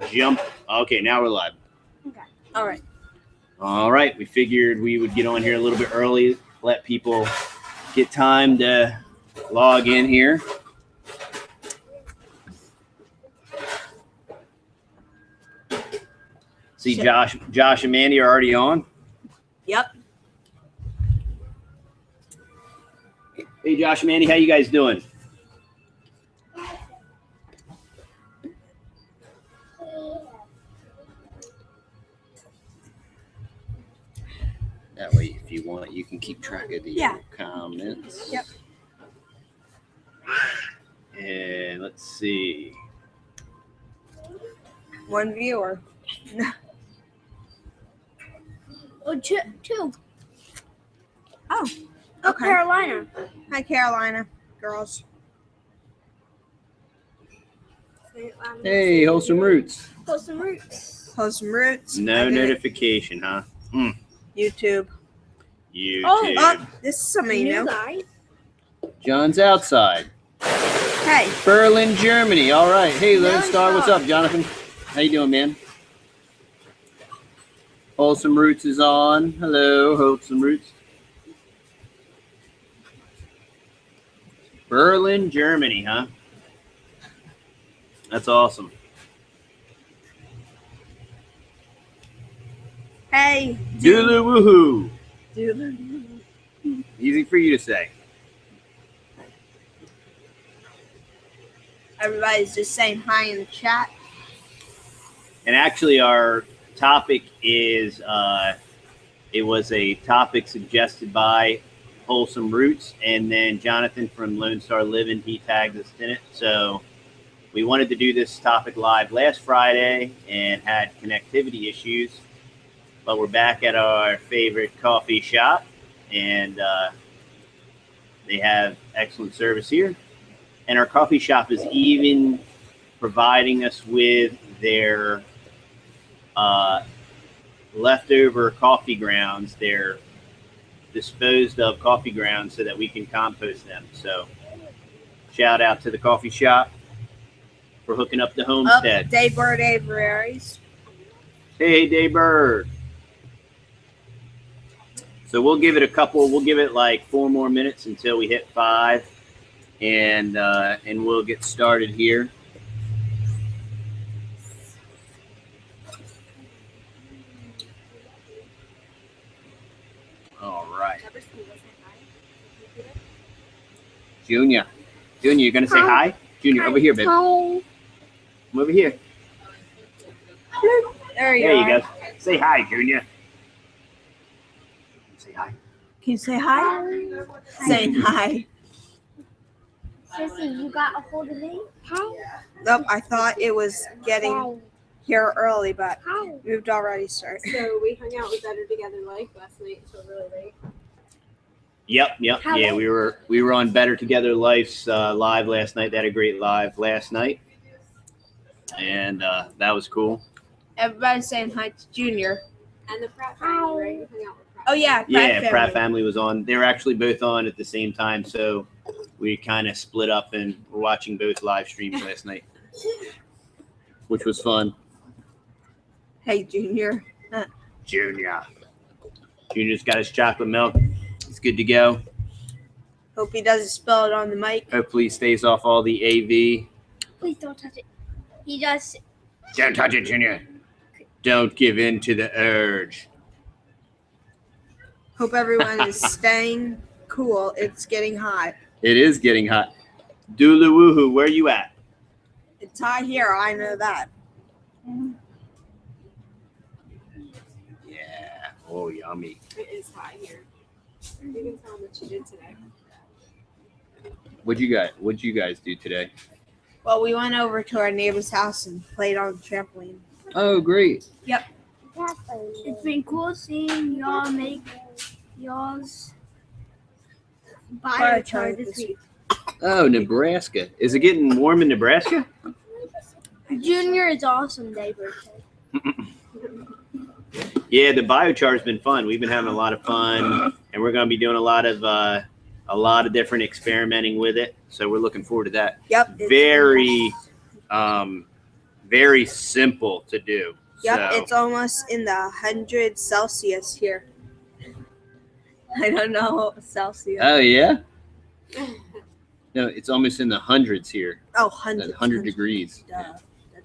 jump. Okay, now we're live. Okay. All right. All right. We figured we would get on here a little bit early, let people get time to log in here. See, Josh and Mandy are already on. Yep. Hey, Josh and Mandy, how you guys doing? That way, if you want, you can keep track of the comments. Yep. And let's see. One viewer. Oh, two. Oh, Oh, okay. Carolina. Hi, Carolina. Girls. Hey, Wholesome Roots. Wholesome Roots. Wholesome Roots. No notification, huh? YouTube. YouTube. Oh, this is somebody New new. guy. John's outside. Hey. Berlin, Germany. All right. Hey, Lone Lone Star. What's Star. up, Jonathan? How you doing, man? Wholesome Roots is on. Hello, Wholesome Roots. Berlin, Germany, huh? That's awesome. Hey. Doodle woohoo. Dude. Easy for you to say. Everybody's just saying hi in the chat. And actually, our topic is, it was a topic suggested by Wholesome Roots, and then Jonathan from Lone Star Living, he tagged us in it. So we wanted to do this topic live last Friday and had connectivity issues, but we're back at our favorite coffee shop, and they have excellent service here. And our coffee shop is even providing us with their leftover coffee grounds, their disposed of coffee grounds, so that we can compost them. So shout out to the coffee shop for hooking up the homestead. Daybird Aviaries. Hey, Daybird. So we'll give it like 4 more minutes until we hit 5, and we'll get started here. All right. Junior, you're gonna say hi? Junior, over here, baby. Hi. Come over here. There you There are. you go. Say hi, Junior. Say hi. Can you say hi? Saying hi. Sissy, you got a hold of me? Hi. Nope, I thought it was getting here early, but Hi. moved already start. So we hung out with Better Together Life last night until really late. Yep. How Yeah, late? we were on Better Together Life's live last night. They had a great live last night, and that was cool. Everybody's saying hi to Junior. And the Pratt family, right? We hung out with Pratt. Oh, yeah. Pratt family was on. They were actually both on at the same time, so we kind of split up and were watching both live streams last night, which was fun. Hey, Junior. Junior's got his chocolate milk. It's good to go. Hope he doesn't spill it on the mic. Hopefully he stays off all the AV. Please don't touch it. He just. Don't touch it, Junior. Don't give in to the urge. Hope everyone is staying cool. It's getting hot. It is getting hot. Doodle woohoo, where you at? It's hot here. I know that. Yeah. Oh, yummy. It is hot here. You can tell what you did today. What'd you guys do today? Well, we went over to our neighbor's house and played on the trampoline. Oh, great. It's been cool seeing y'all make y'all's biochar this week. Oh, Nebraska. Is it getting warm in Nebraska? Junior is awesome day birthday. Yeah, the biochar's been fun. We've been having a lot of fun, and we're going to be doing a lot of different experimenting with it. So we're looking forward to that. Yep. very simple to do. Yep, So, it's almost in the 100 Celsius here. I don't know Celsius. oh yeah. No, it's almost in the hundreds here. Oh, 100. 100 degrees. Duh.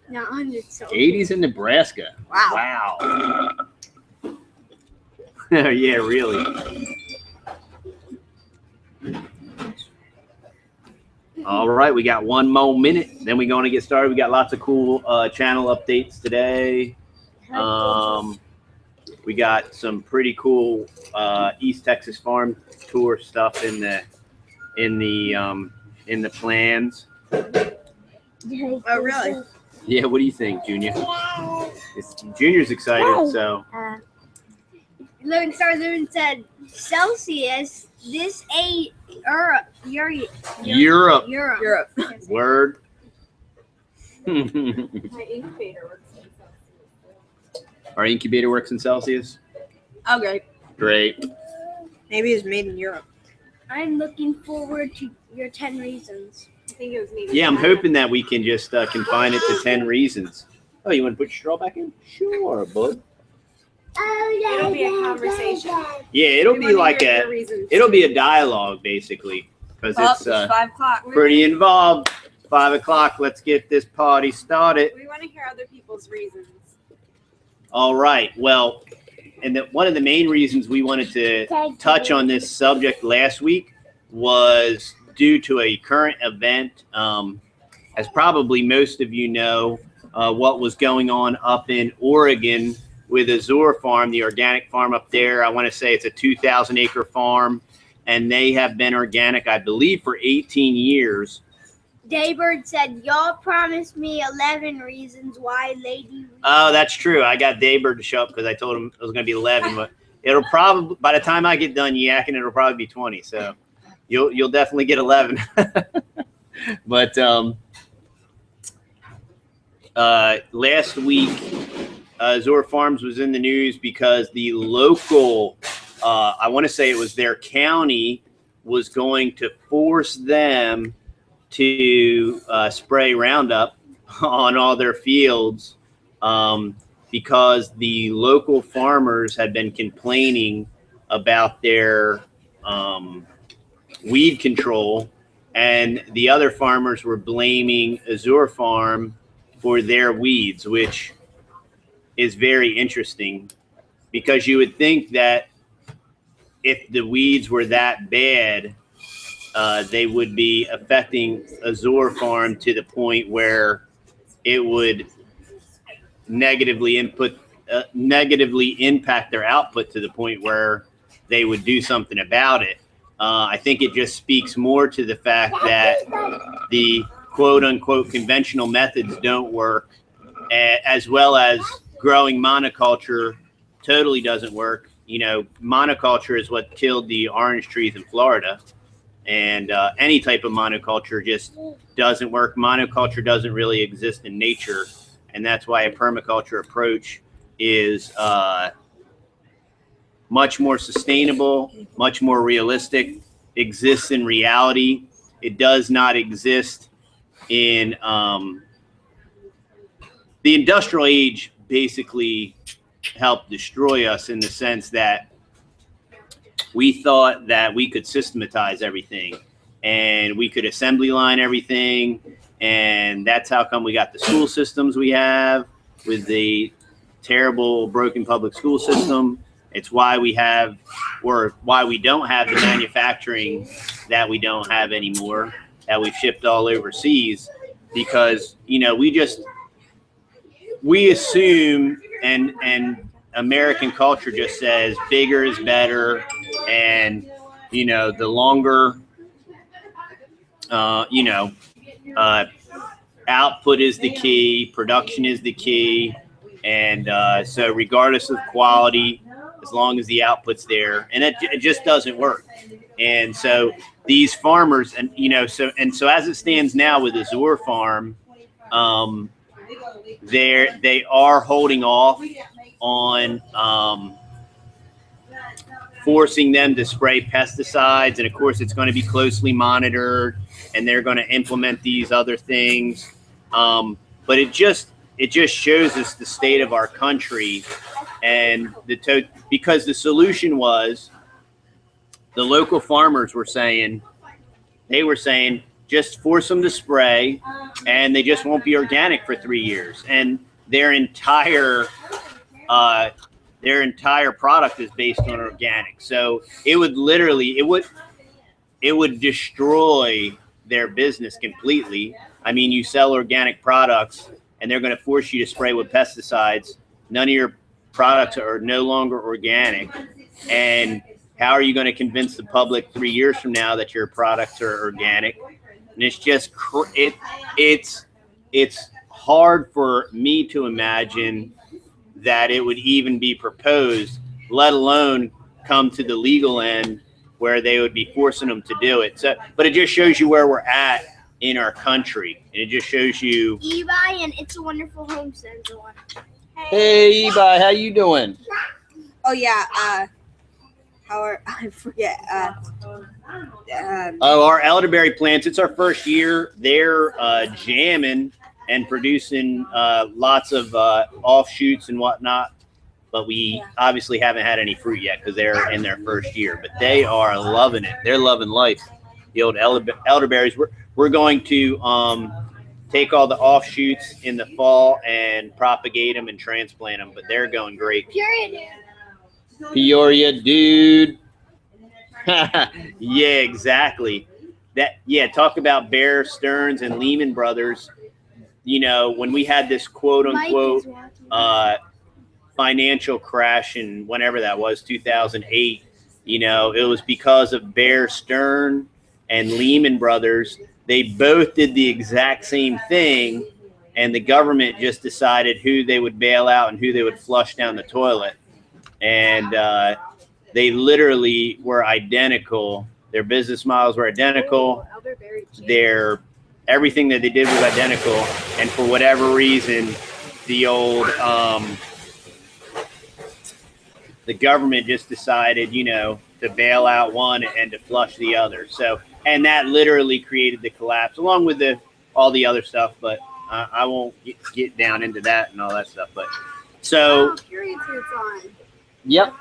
Not 100 Celsius. 80s in Nebraska. Wow. Wow. Yeah, really. All right, we got 1 more minute. Then we're going to get started. We got lots of cool channel updates today. We got some pretty cool East Texas farm tour stuff in the plans. Oh, really? Yeah, what do you think, Junior? Junior's excited, so. Lone Star Loon said Celsius. This ain't Europe. Europe. Europe. Word. My incubator works in Celsius. Our incubator works in Celsius. Okay. Great. Maybe it's made in Europe. I'm looking forward to your 10 reasons. I think it was maybe. Yeah, I'm hoping that we can just confine it to 10 reasons. Oh, you want to put your straw back in? Sure, bud. It'll be a conversation. Yeah, it'll We be wanna like hear your reasons. it'll be a dialogue basically, because it's 5 o'clock. pretty involved. 5 o'clock. Let's get this party started. We want to hear other people's reasons. All right. Well, and one of the main reasons we wanted to touch on this subject last week was due to a current event. As probably most of you know, what was going on up in Oregon with Azure Farm, the organic farm up there. I want to say it's a 2,000 acre farm, and they have been organic, I believe, for 18 years. Daybird said, y'all promised me 11 reasons why Lady. Oh, that's true. I got Daybird to show up because I told him it was going to be 11, but it'll probably, by the time I get done yakking, it'll probably be 20. So you'll definitely get 11. But last week, Azure Farms was in the news because the local, I want to say it was their county, was going to force them to spray Roundup on all their fields because the local farmers had been complaining about their weed control, and the other farmers were blaming Azure Farm for their weeds, which is very interesting because you would think that if the weeds were that bad, they would be affecting Azure Farm to the point where it would negatively impact their output to the point where they would do something about it. I think it just speaks more to the fact that the quote unquote conventional methods don't work, as well as growing monoculture totally doesn't work. You know, monoculture is what killed the orange trees in Florida. And any type of monoculture just doesn't work. Monoculture doesn't really exist in nature. And that's why a permaculture approach is much more sustainable, much more realistic, exists in reality. It does not exist in the industrial age. Basically helped destroy us in the sense that we thought that we could systematize everything and we could assembly line everything. And that's how come we got the school systems we have with the terrible broken public school system. It's why we have, or why we don't have the manufacturing that we don't have anymore, that we've shipped all overseas, because, you know, we assume, and American culture just says bigger is better. And, you know, the longer, output is the key, production is the key. And so regardless of quality, as long as the output's there, and it just doesn't work. And so these farmers, and, you know, so as it stands now with Azure Farm, they are holding off on forcing them to spray pesticides. And of course, it's going to be closely monitored, and they're going to implement these other things. But it it just shows us the state of our country, and because the solution was the local farmers were saying, just force them to spray and they just won't be organic for 3 years. And their entire product is based on organic. So it would literally, it would destroy their business completely. I mean, you sell organic products and they're going to force you to spray with pesticides. None of your products are no longer organic. And how are you going to convince the public 3 years from now that your products are organic? And it's just, it's hard for me to imagine that it would even be proposed, let alone come to the legal end where they would be forcing them to do it. So, but it just shows you where we're at in our country. And it just shows you. Ebi and It's a Wonderful Homestead. Hey, Ebi, how you doing? Oh yeah. I forget. Our elderberry plants. It's our first year. They're jamming and producing lots of offshoots and whatnot. But we obviously haven't had any fruit yet because they're in their first year. But they are loving it. They're loving life. The old elderberries. We're going to take all the offshoots in the fall and propagate them and transplant them. But they're going great. Peoria, dude. Yeah, exactly. Talk about Bear Stearns and Lehman Brothers. You know, when we had this quote unquote financial crash in whenever that was, 2008, you know, it was because of Bear Stearns and Lehman Brothers. They both did the exact same thing, and the government just decided who they would bail out and who they would flush down the toilet. And they literally were identical. Their business models were identical. Everything that they did was identical. And for whatever reason, the government just decided, you know, to bail out one and to flush the other. So, and that literally created the collapse, along with all the other stuff. But I won't get down into that and all that stuff. But so. Yep.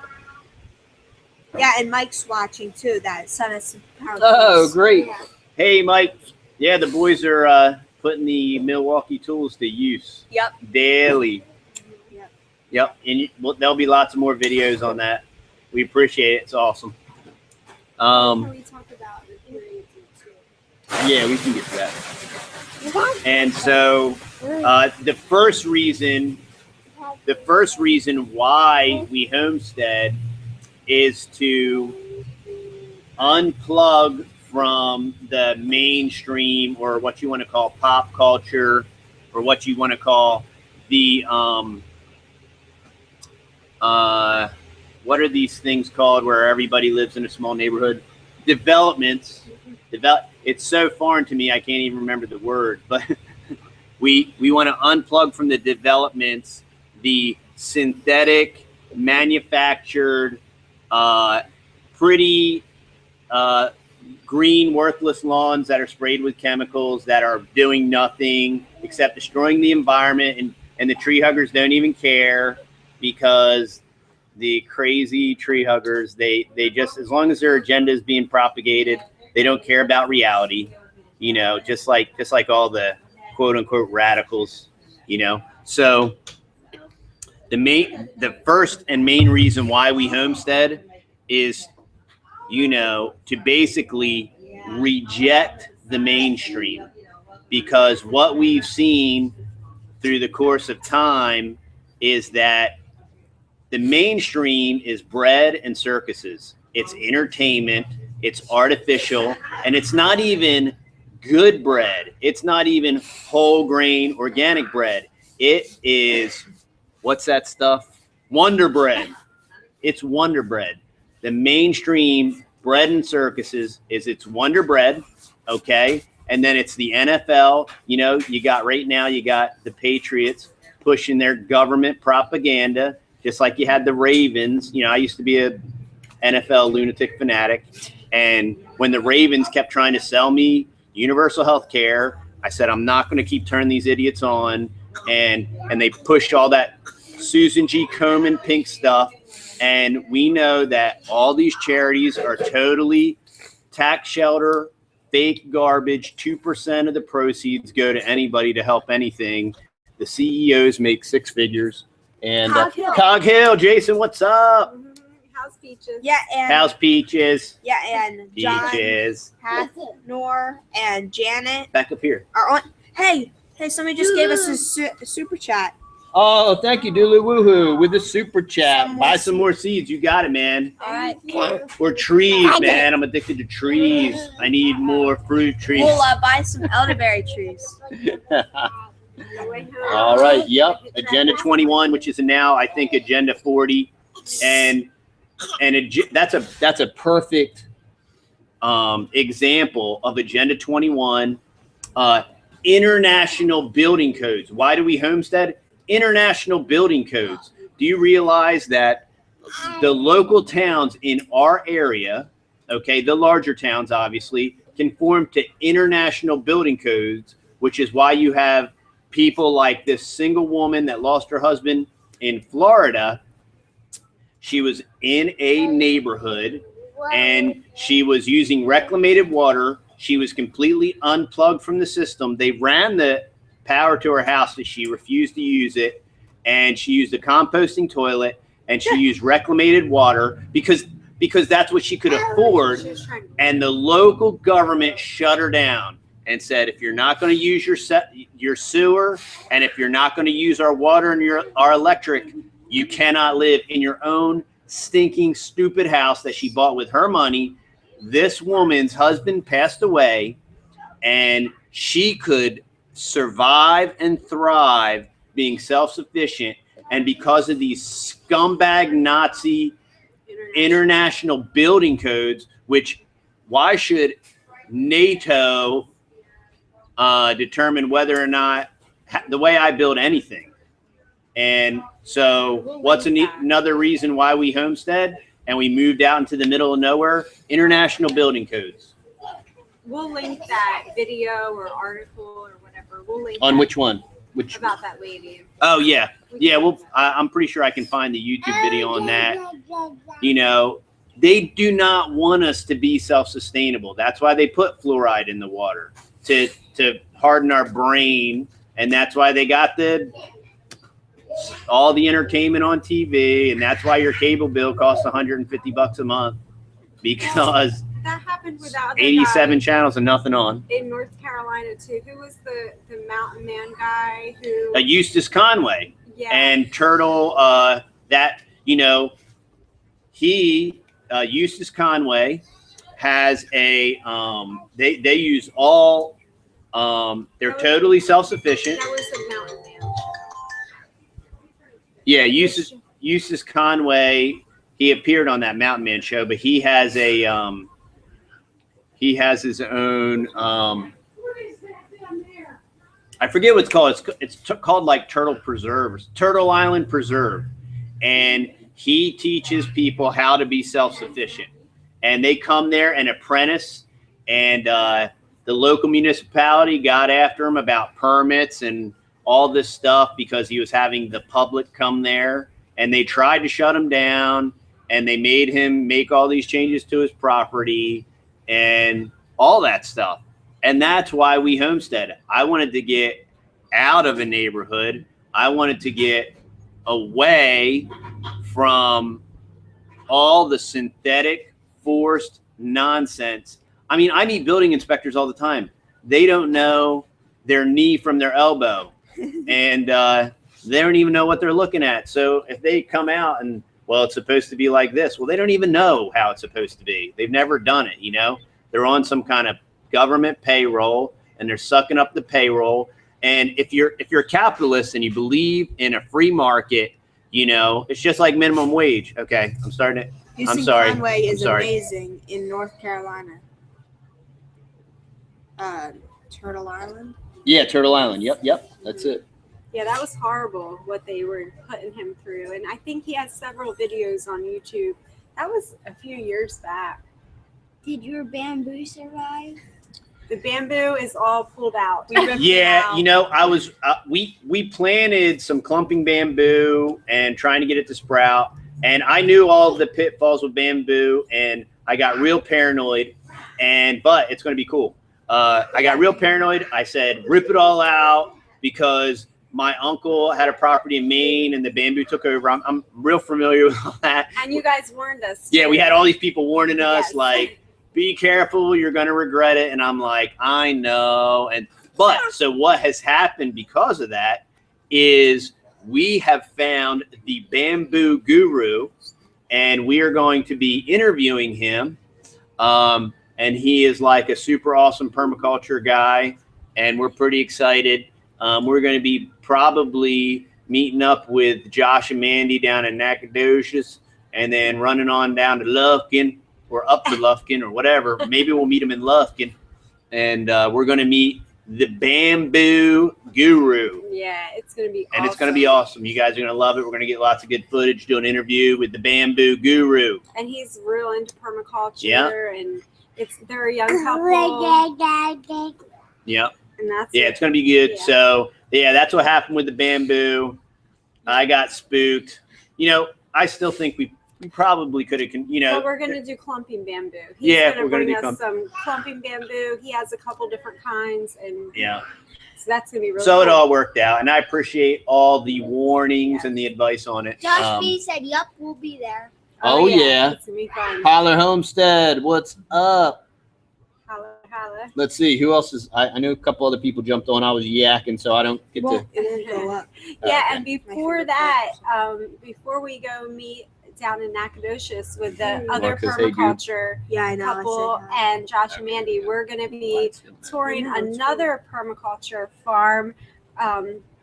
Yeah, and Mike's watching too. That sent us some power. Oh, great. Yeah. Hey, Mike. Yeah, the boys are putting the Milwaukee tools to use. Yep. Daily. Yep. And there'll be lots of more videos on that. We appreciate it. It's awesome. We talk about yeah, we can get to that. And so the first reason why we homestead is to unplug from the mainstream, or what you want to call pop culture, or what you want to call the what are these things called where everybody lives in a small neighborhood? Developments. It's so foreign to me I can't even remember the word, but we want to unplug from the developments, the synthetic, manufactured, pretty green, worthless lawns that are sprayed with chemicals that are doing nothing except destroying the environment, and the tree huggers don't even care, because the crazy tree huggers, they just, as long as their agenda is being propagated, they don't care about reality, you know, just like all the quote unquote radicals, you know. So the first and main reason why we homestead is, you know, to basically reject the mainstream, because what we've seen through the course of time is that the mainstream is bread and circuses. It's entertainment, it's artificial, and it's not even good bread. It's not even whole grain organic bread. It is, what's that stuff? Wonder bread. It's Wonder Bread. The mainstream bread and circuses is it's Wonder Bread, okay? And then it's the NFL. You know, you got right now, you got the Patriots pushing their government propaganda, just like you had the Ravens. You know, I used to be a NFL lunatic fanatic. And when the Ravens kept trying to sell me universal health care, I said, I'm not going to keep turning these idiots on. and they pushed all that Susan G. Komen pink stuff. And we know that all these charities are totally tax shelter, fake garbage. 2% of the proceeds go to anybody to help anything. The CEOs make six figures. And Cog Hill, Jason, what's up? How's Peaches? Yeah, and How's Peaches? yeah, and John, Peaches. Pat, Nor, and Janet Back up here. are on. Hey, somebody just gave us a super chat. Oh, thank you, Dulu Woohoo, with the super chat. Some more Buy some more seeds. You got it, man. All right. Or trees, man. I'm addicted to trees. I need more fruit trees. We'll buy some elderberry trees. All right. Yep. Agenda 21, which is now, I think, Agenda 40, and that's a perfect example of Agenda 21. International building codes. Why do we homestead? International building codes. Do you realize that the local towns in our area, okay, the larger towns obviously, conform to international building codes, which is why you have people like this single woman that lost her husband in Florida. She was in a neighborhood and she was using reclamated water. She was completely unplugged from the system. They ran the power to her house and she refused to use it. And she used a composting toilet and she used reclamated water because that's what she could afford. And the local government shut her down and said, if you're not going to use your sewer, and if you're not going to use our water and our electric, you cannot live in your own stinking, stupid house that she bought with her money. This woman's husband passed away, and she could survive and thrive being self-sufficient. And because of these scumbag Nazi international building codes, which why should NATO determine whether or not the way I build anything? And so what's another reason why we homestead and we moved out into the middle of nowhere? International building codes. We'll link that video or article or whatever. We'll link on that which one? Which about that lady. Oh yeah, yeah. Well, I'm pretty sure I can find the YouTube video on that. You know, they do not want us to be self-sustainable. That's why they put fluoride in the water to harden our brain, and that's why they got all the entertainment on TV, and that's why your cable bill costs $150 a month, because that happened without 87 channels and nothing on. In North Carolina too. Who was the mountain man guy who? Eustace Conway. Yeah. And Turtle. That Eustace Conway has a. They use all. They're totally self-sufficient. That was the mountain man. Yeah, Eustace Conway. He appeared on that Mountain Man show, but he has a. He has his own. I forget what it's called. It's called like Turtle Island Preserve, and he teaches people how to be self-sufficient. And they come there and apprentice, and the local municipality got after him about permits and all this stuff because he was having the public come there, and they tried to shut him down, and they made him make all these changes to his property and all that stuff. And that's why we homestead. I wanted to get out of a neighborhood. I wanted to get away from all the synthetic forced nonsense. I mean, I meet building inspectors all the time. They don't know their knee from their elbow, and they don't even know what they're looking at. So if they come out and, well, it's supposed to be like this. Well, they don't even know how it's supposed to be. They've never done it, They're on some kind of government payroll, and they're sucking up the payroll. And if you're a capitalist and you believe in a free market, it's just like minimum wage. Okay, I'm starting it. I'm sorry. Conway is amazing in North Carolina. Turtle Island. Yeah, Turtle Island. Yep. That's it. Yeah, that was horrible what they were putting him through. And I think he has several videos on YouTube. That was a few years back. Did your bamboo survive? The bamboo is all pulled out. We ripped it Yeah, out. you know, I was we planted some clumping bamboo and trying to get it to sprout, and I knew all of the pitfalls with bamboo, and I got real paranoid. But it's going to be cool. I got real paranoid. I said, rip it all out because my uncle had a property in Maine and the bamboo took over. I'm real familiar with all that. And you guys warned us. Yeah, we had all these people warning us, Yes. like, be careful, you're going to regret it. And I'm like, I know. But so what has happened because of that is we have found the bamboo guru, and we are going to be interviewing him. And he is like a super awesome permaculture guy, and we're pretty excited. We're going to be probably meeting up with Josh and Mandy down in Nacogdoches, and then running on down to Lufkin or up to Lufkin or whatever. Maybe we'll meet him in Lufkin, and we're going to meet the bamboo guru. Yeah, it's going to be And it's going to be awesome. You guys are going to love it. We're going to get lots of good footage, do an interview with the bamboo guru. And he's real into permaculture. Yeah. And they're a young couple. Yep. And that's Yeah, it's going to be good. Yeah. So, yeah, that's what happened with the bamboo. I got spooked. You know, I still think we probably could have, But we're going to do clumping bamboo. He's Yeah, going we're to gonna bring do us some clumping bamboo. He has a couple different kinds. And yeah. so that's going to be really So it cool. all worked out, and I appreciate all the warnings and the advice on it. Josh B said, "Yup, we'll be there." Oh, yeah. It's going to be fun. Holler Homestead, what's up? Holla, holla. Let's see, who else is, I know a couple other people jumped on. I was yakking, so I don't get Well, to. it won't go up. Yeah, Okay. and before that, before we go meet down in Nacogdoches with the other Marcus, hey, dude. permaculture Yeah, I know. couple I said that. and Josh and Mandy, we're going to be touring I know, it's another permaculture farm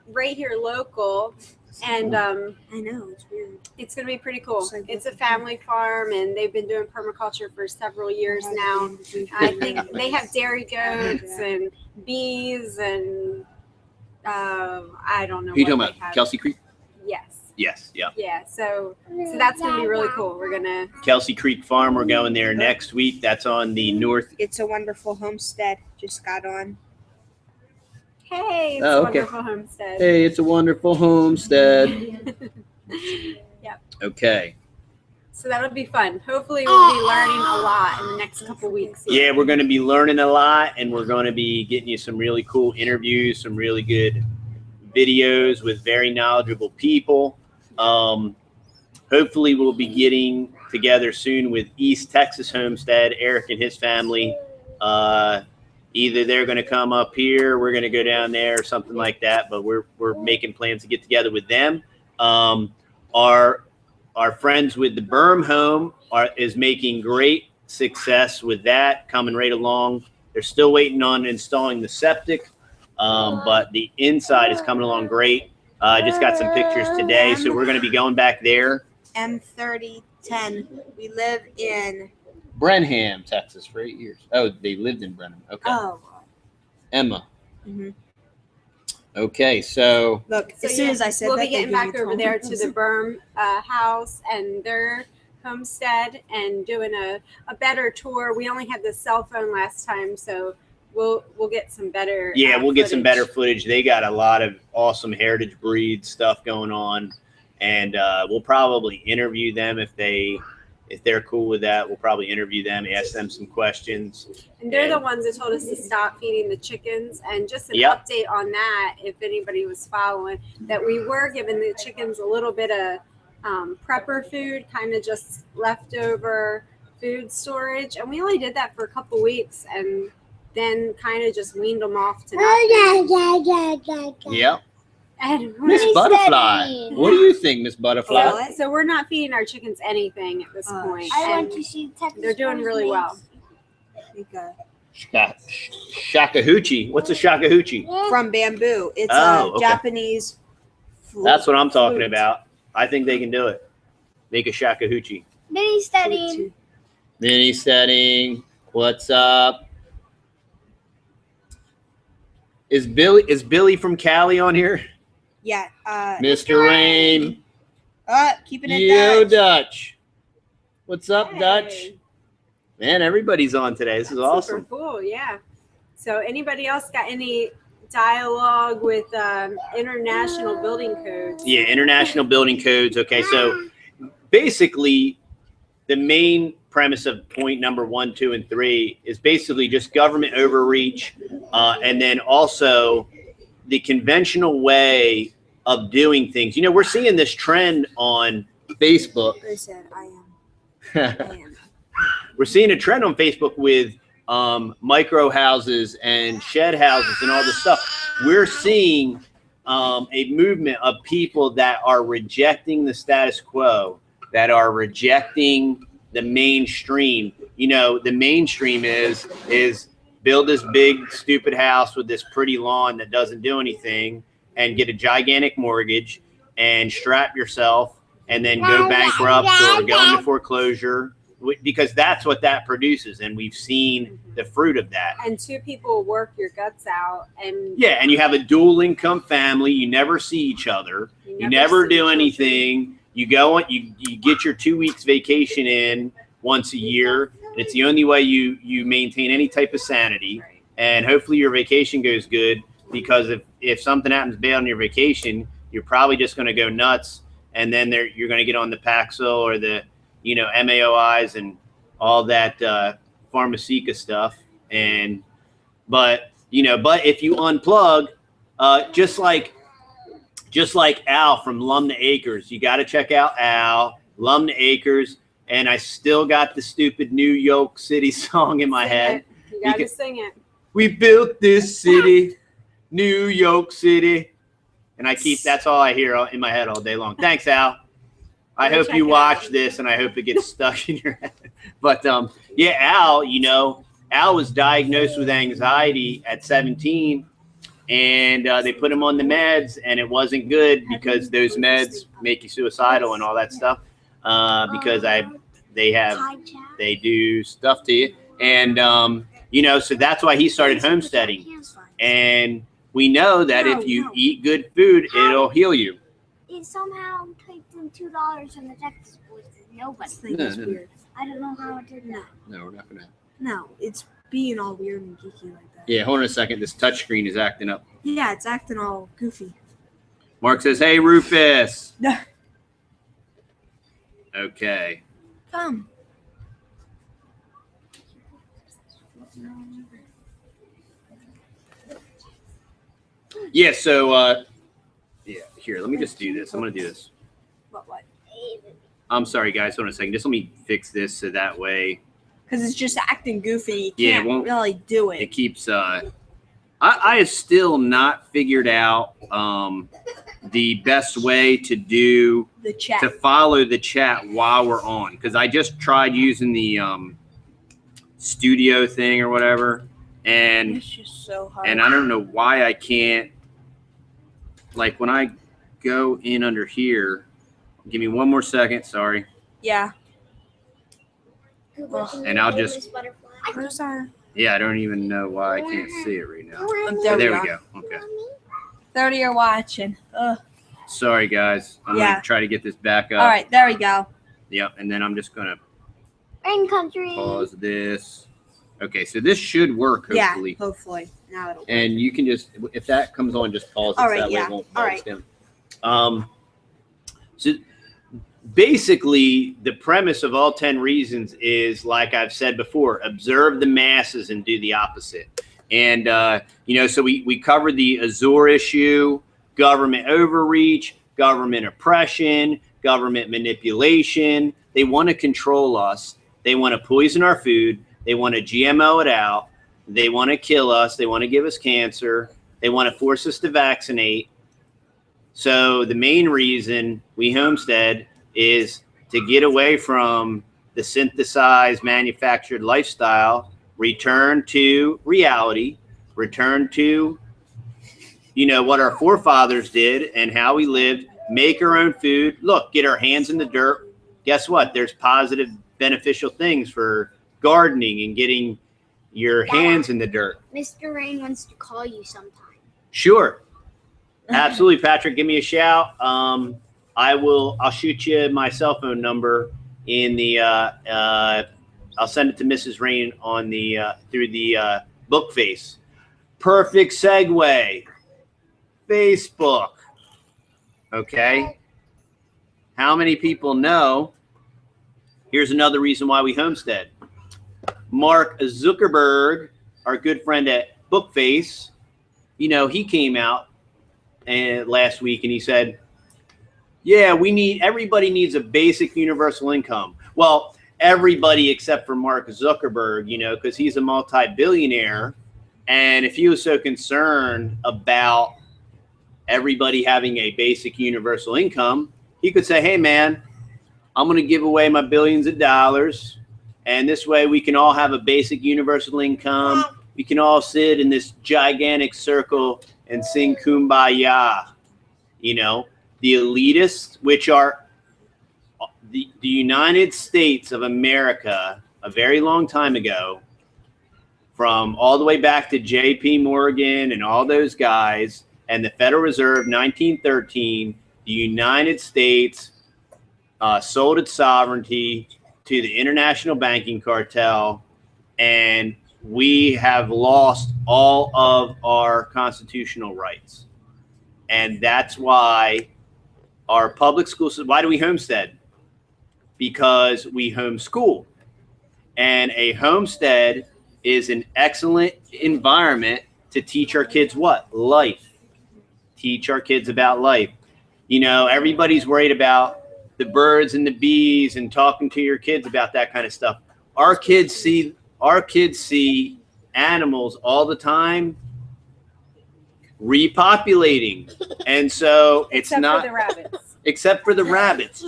right here local. And I know, it's weird. it's going to be pretty cool. It's like It's a family farm, and they've been doing permaculture for several years now. I think they have dairy goats and bees and I don't know. Who you what talking they about? have. Kelsey Creek? Yes. Yes, yeah. Yeah. So that's gonna be really cool. We're gonna. Kelsey Creek Farm, we're going there next week. That's on the north. It's a wonderful homestead. Just got on. Hey, it's Oh, a okay. wonderful homestead. Hey, it's a wonderful homestead. Yep. Okay. So that'll be fun. Hopefully, we'll be learning a lot in the next couple weeks. Yeah, we're going to be learning a lot, and we're going to be getting you some really cool interviews, some really good videos with very knowledgeable people. Hopefully, we'll be getting together soon with East Texas Homestead, Eric and his family. Either they're going to come up here, we're going to go down there, or something like that. But we're making plans to get together with them. Our friends with the Berm Home is making great success with that, coming right along. They're still waiting on installing the septic, but the inside is coming along great. I just got some pictures today, so we're going to be going back there. M3010. We live in. Brenham, Texas, for 8 years. Oh, they lived in Brenham. Okay. Oh. Emma. Mhm. Okay, so Look, So, as soon yeah, as I said we'll that, be getting they back gave me over there to the 12. Berm house and their homestead and doing a better tour. We only had the cell phone last time, so we'll get some better. yeah, we'll get some footage. better footage. They got a lot of awesome heritage breed stuff going on, and we'll probably interview them if they're cool with that. We'll probably interview them, ask them some questions. And they're the ones that told us to stop feeding the chickens. And just an Yep. update on that, if anybody was following, that we were giving the chickens a little bit of prepper food, kind of just leftover food storage. And we only did that for a couple weeks and then kind of just weaned them off to nothing. Yep. And Miss Nice Butterfly. studying. What do you think, Miss Butterfly? so we're not feeding our chickens anything at this point. I And want to see Texas. they're doing really well. Shakahoochie. What's a shakahoochie? From bamboo. It's Oh, a okay. Japanese. That's what I'm talking fruit. about. I think they can do it. Make a shakahoochie. Mini studying. Mini setting. What's up? Is Billy from Cali on here? Yeah. Mr. Rain. Keeping it Yo, Dutch. Dutch. What's up, Hey. Dutch? Man, everybody's on today. This is That's awesome. Super cool, yeah. So anybody else got any dialogue with international building codes? Yeah, international building codes. Okay, so basically the main premise of point number 1, 2, and 3 is basically just government overreach, and then also the conventional way of doing things. You know, we're seeing this trend on Facebook. I said I am. We're seeing a trend on Facebook with micro houses and shed houses and all this stuff. We're seeing a movement of people that are rejecting the status quo, that are rejecting the mainstream. You know, the mainstream is build this big stupid house with this pretty lawn that doesn't do anything and get a gigantic mortgage and strap yourself and then go bankrupt or go into foreclosure, because that's what that produces, and we've seen the fruit of that. And 2 people work your guts out, and yeah, and you have a dual income family. You never see each other. You never do anything. You go on, you get your 2 weeks vacation in once a year. It's the only way you maintain any type of sanity. Right. And hopefully your vacation goes good, because if something happens bad on your vacation, you're probably just going to go nuts, and then you're going to get on the Paxil or the MAOIs and all that Pharmaceutical stuff. But if you unplug, just like Al from Lum to Acres, you got to check out Al, Lum to Acres. And I still got the stupid New York City song in my head. You got to sing it. We built this city, New York City. And that's all I hear in my head all day long. Thanks, Al. I hope you watch this, and I hope it gets stuck in your head. But yeah, Al was diagnosed with anxiety at 17, and they put him on the meds, and it wasn't good because those meds make you suicidal and all that stuff. Because they do stuff to you, and so that's why he started homesteading. And we know that if you eat good food, it'll heal you. It somehow typed in $2 in the Texas Boys. Nobody. It's weird. I don't know how it did that. No, we're not gonna. No, it's being all weird and geeky like that. Yeah, hold on a second. This touchscreen is acting up. Yeah, it's acting all goofy. Mark says, "Hey, Rufus." Yeah. Okay. Come. Yeah. So, yeah. Here, let me just do this. I'm gonna do this. What? I'm sorry, guys. Hold on a second. Just let me fix this so that way. Because it's just acting goofy. You Yeah, it can't won't- really do It it. keeps. I have still not figured out the best way to do The chat. to follow the chat while we're on, because I just tried using the studio thing or whatever, and It's just so hard. I don't know why I can't. Like when I go in under here, give me one more second. Sorry. Yeah. And I'll just- Where's our? Yeah, I don't even know why I can't see it right now. There, There we we go. go. Okay. 30 are watching. Ugh. Sorry, guys. I'm Yeah. gonna try to get this back up. All right, there we go. Yep. And then I'm just gonna In country. pause this. Okay, so this should work, hopefully. Yeah, hopefully. Now it'll. And you can just, if that comes on, just pause it. All right, That way yeah. it won't All bounce down. So basically, the premise of all 10 reasons is, like I've said before, observe the masses and do the opposite. And, so we covered the Azure issue, government overreach, government oppression, government manipulation. They want to control us. They want to poison our food. They want to GMO it out. They want to kill us. They want to give us cancer. They want to force us to vaccinate. So the main reason we homestead is to get away from the synthesized, manufactured lifestyle, return to reality, return to, what our forefathers did and how we lived, make our own food. Look, get our hands in the dirt. Guess what? There's positive, beneficial things for gardening and getting your hands in the dirt. Mr. Rain wants to call you sometime. Sure. Absolutely, Patrick. Give me a shout. I'll shoot you my cell phone number in the I'll send it to Mrs. Rain on the through the book face. Perfect segue. Facebook. Okay. How many people know? Here's another reason why we homestead. Mark Zuckerberg, our good friend at Bookface, you know, he came out last week and he said, yeah, everybody needs a basic universal income. Well, everybody except for Mark Zuckerberg, you know, because he's a multi-billionaire. And if he was so concerned about everybody having a basic universal income, he could say, hey, man, I'm going to give away my billions of dollars. And this way we can all have a basic universal income. We can all sit in this gigantic circle and sing Kumbaya. You know, the elitists, which are the United States of America a very long time ago, from all the way back to J.P. Morgan and all those guys, and the Federal Reserve, 1913, the United States sold its sovereignty to the international banking cartel, and we have lost all of our constitutional rights. And that's why our public schools, why do we homestead? Because we homeschool. And a homestead is an excellent environment to teach our kids what? Life. Teach our kids about life. You know, everybody's worried about the birds and the bees and talking to your kids about that kind of stuff. Our kids see animals all the time repopulating. And so it's Except not for the rabbits. Except for the rabbits,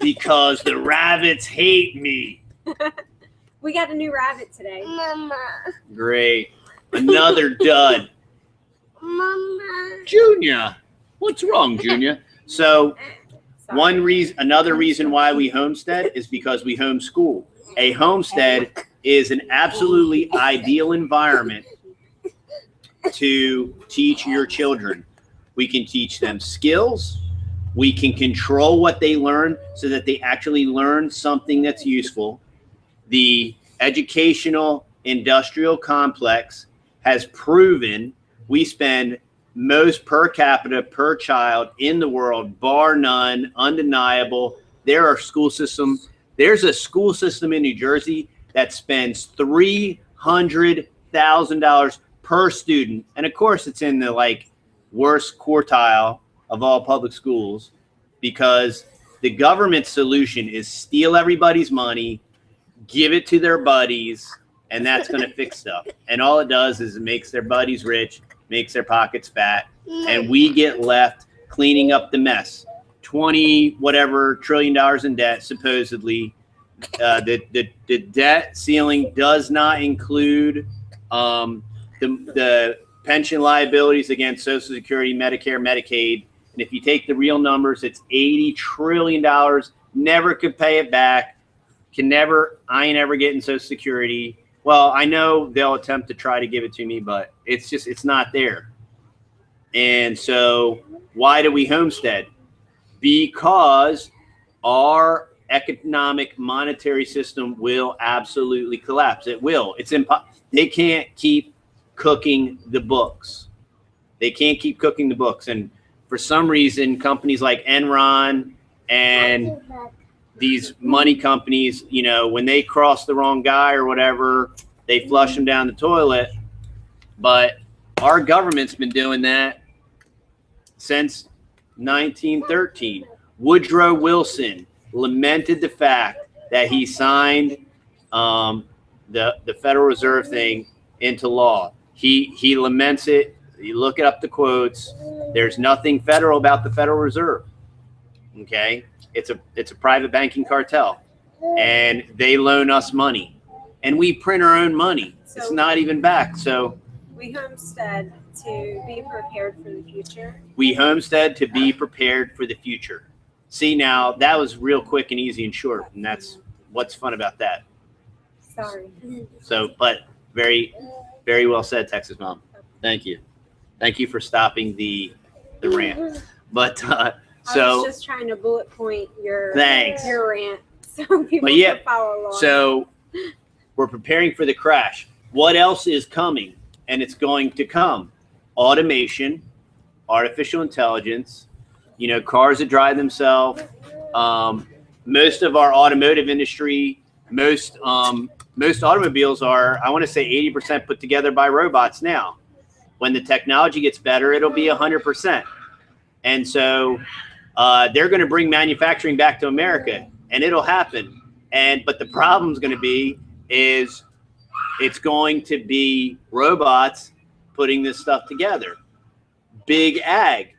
because the rabbits hate me. We got a new rabbit today. Mama. Great. Another dud. Mama. Junior. What's wrong, Junior? So Sorry. another reason why we homestead is because we homeschool. A homestead is an absolutely ideal environment to teach your children. We can teach them skills. We can control what they learn so that they actually learn something that's useful. The educational industrial complex has proven we spend most per capita per child in the world, bar none, undeniable. There's a school system in New Jersey that spends $300,000 per student. And of course it's in the worst quartile of all public schools, because the government solution is steal everybody's money, give it to their buddies, and that's going to fix stuff. And all it does is it makes their buddies rich, makes their pockets fat, and we get left cleaning up the mess. 20 whatever trillion dollars in debt, supposedly. The debt ceiling does not include the pension liabilities against Social Security, Medicare, Medicaid. And if you take the real numbers, it's $80 trillion. Never could pay it back. I ain't ever getting Social Security. Well, I know they'll attempt to try to give it to me, but it's not there. And so why do we homestead? Because our economic monetary system will absolutely collapse. It will. They can't keep cooking the books. They can't keep cooking the books. And for some reason, companies like Enron and these money companies, you know, when they cross the wrong guy or whatever, they flush them down the toilet. But our government's been doing that since 1913. Woodrow Wilson lamented the fact that he signed the Federal Reserve thing into law. He laments it. You look up the quotes. There's nothing federal about the Federal Reserve. Okay, it's a private banking cartel, and they loan us money, and we print our own money. So it's not even back. So we homestead to be prepared for the future. We homestead to be prepared for the future. See, now that was real quick and easy and short, and that's what's fun about that. Sorry. So, but very, very well said, Texas Mom. Thank you. Thank you for stopping the rant. But I was just trying to bullet point your rant so people can follow along. So we're preparing for the crash. What else is coming? and it's going to come. Automation, artificial intelligence, cars that drive themselves. Most of our automotive industry, most automobiles are, I want to say 80% put together by robots now. When the technology gets better, it'll be 100%. And so they're going to bring manufacturing back to America, and it'll happen. But the problem's going to be is it's going to be robots putting this stuff together. Big ag.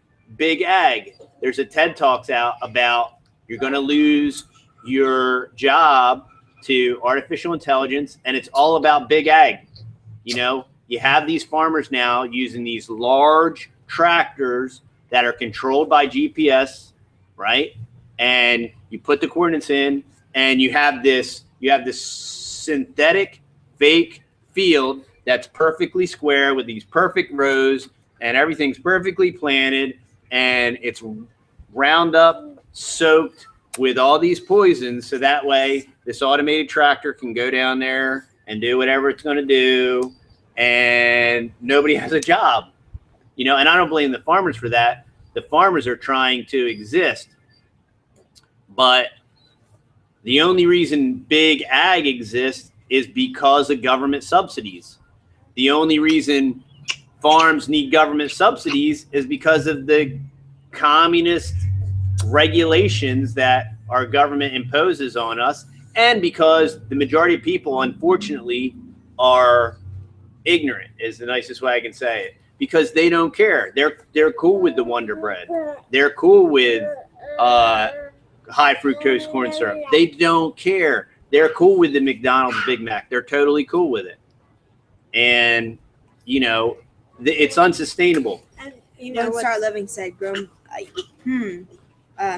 There's a TED Talks out about you're going to lose your job to artificial intelligence, and it's all about big ag. You have these farmers now using these large tractors that are controlled by GPS, right? And you put the coordinates in, and you have this synthetic fake field that's perfectly square with these perfect rows, and everything's perfectly planted, and it's Roundup soaked with all these poisons, so that way this automated tractor can go down there and do whatever it's going to do, and nobody has a job. And I don't blame the farmers for that. The farmers are trying to exist, but the only reason big ag exists is because of government subsidies. The only reason farms need government subsidies is because of the communist regulations that our government imposes on us, and because the majority of people, unfortunately, are ignorant, is the nicest way I can say it, because they don't care. They're cool with the Wonder Bread. They're cool with high fructose corn syrup. They don't care. They're cool with the McDonald's Big Mac. They're totally cool with it. And, it's unsustainable. And Lone Star Living said, grown,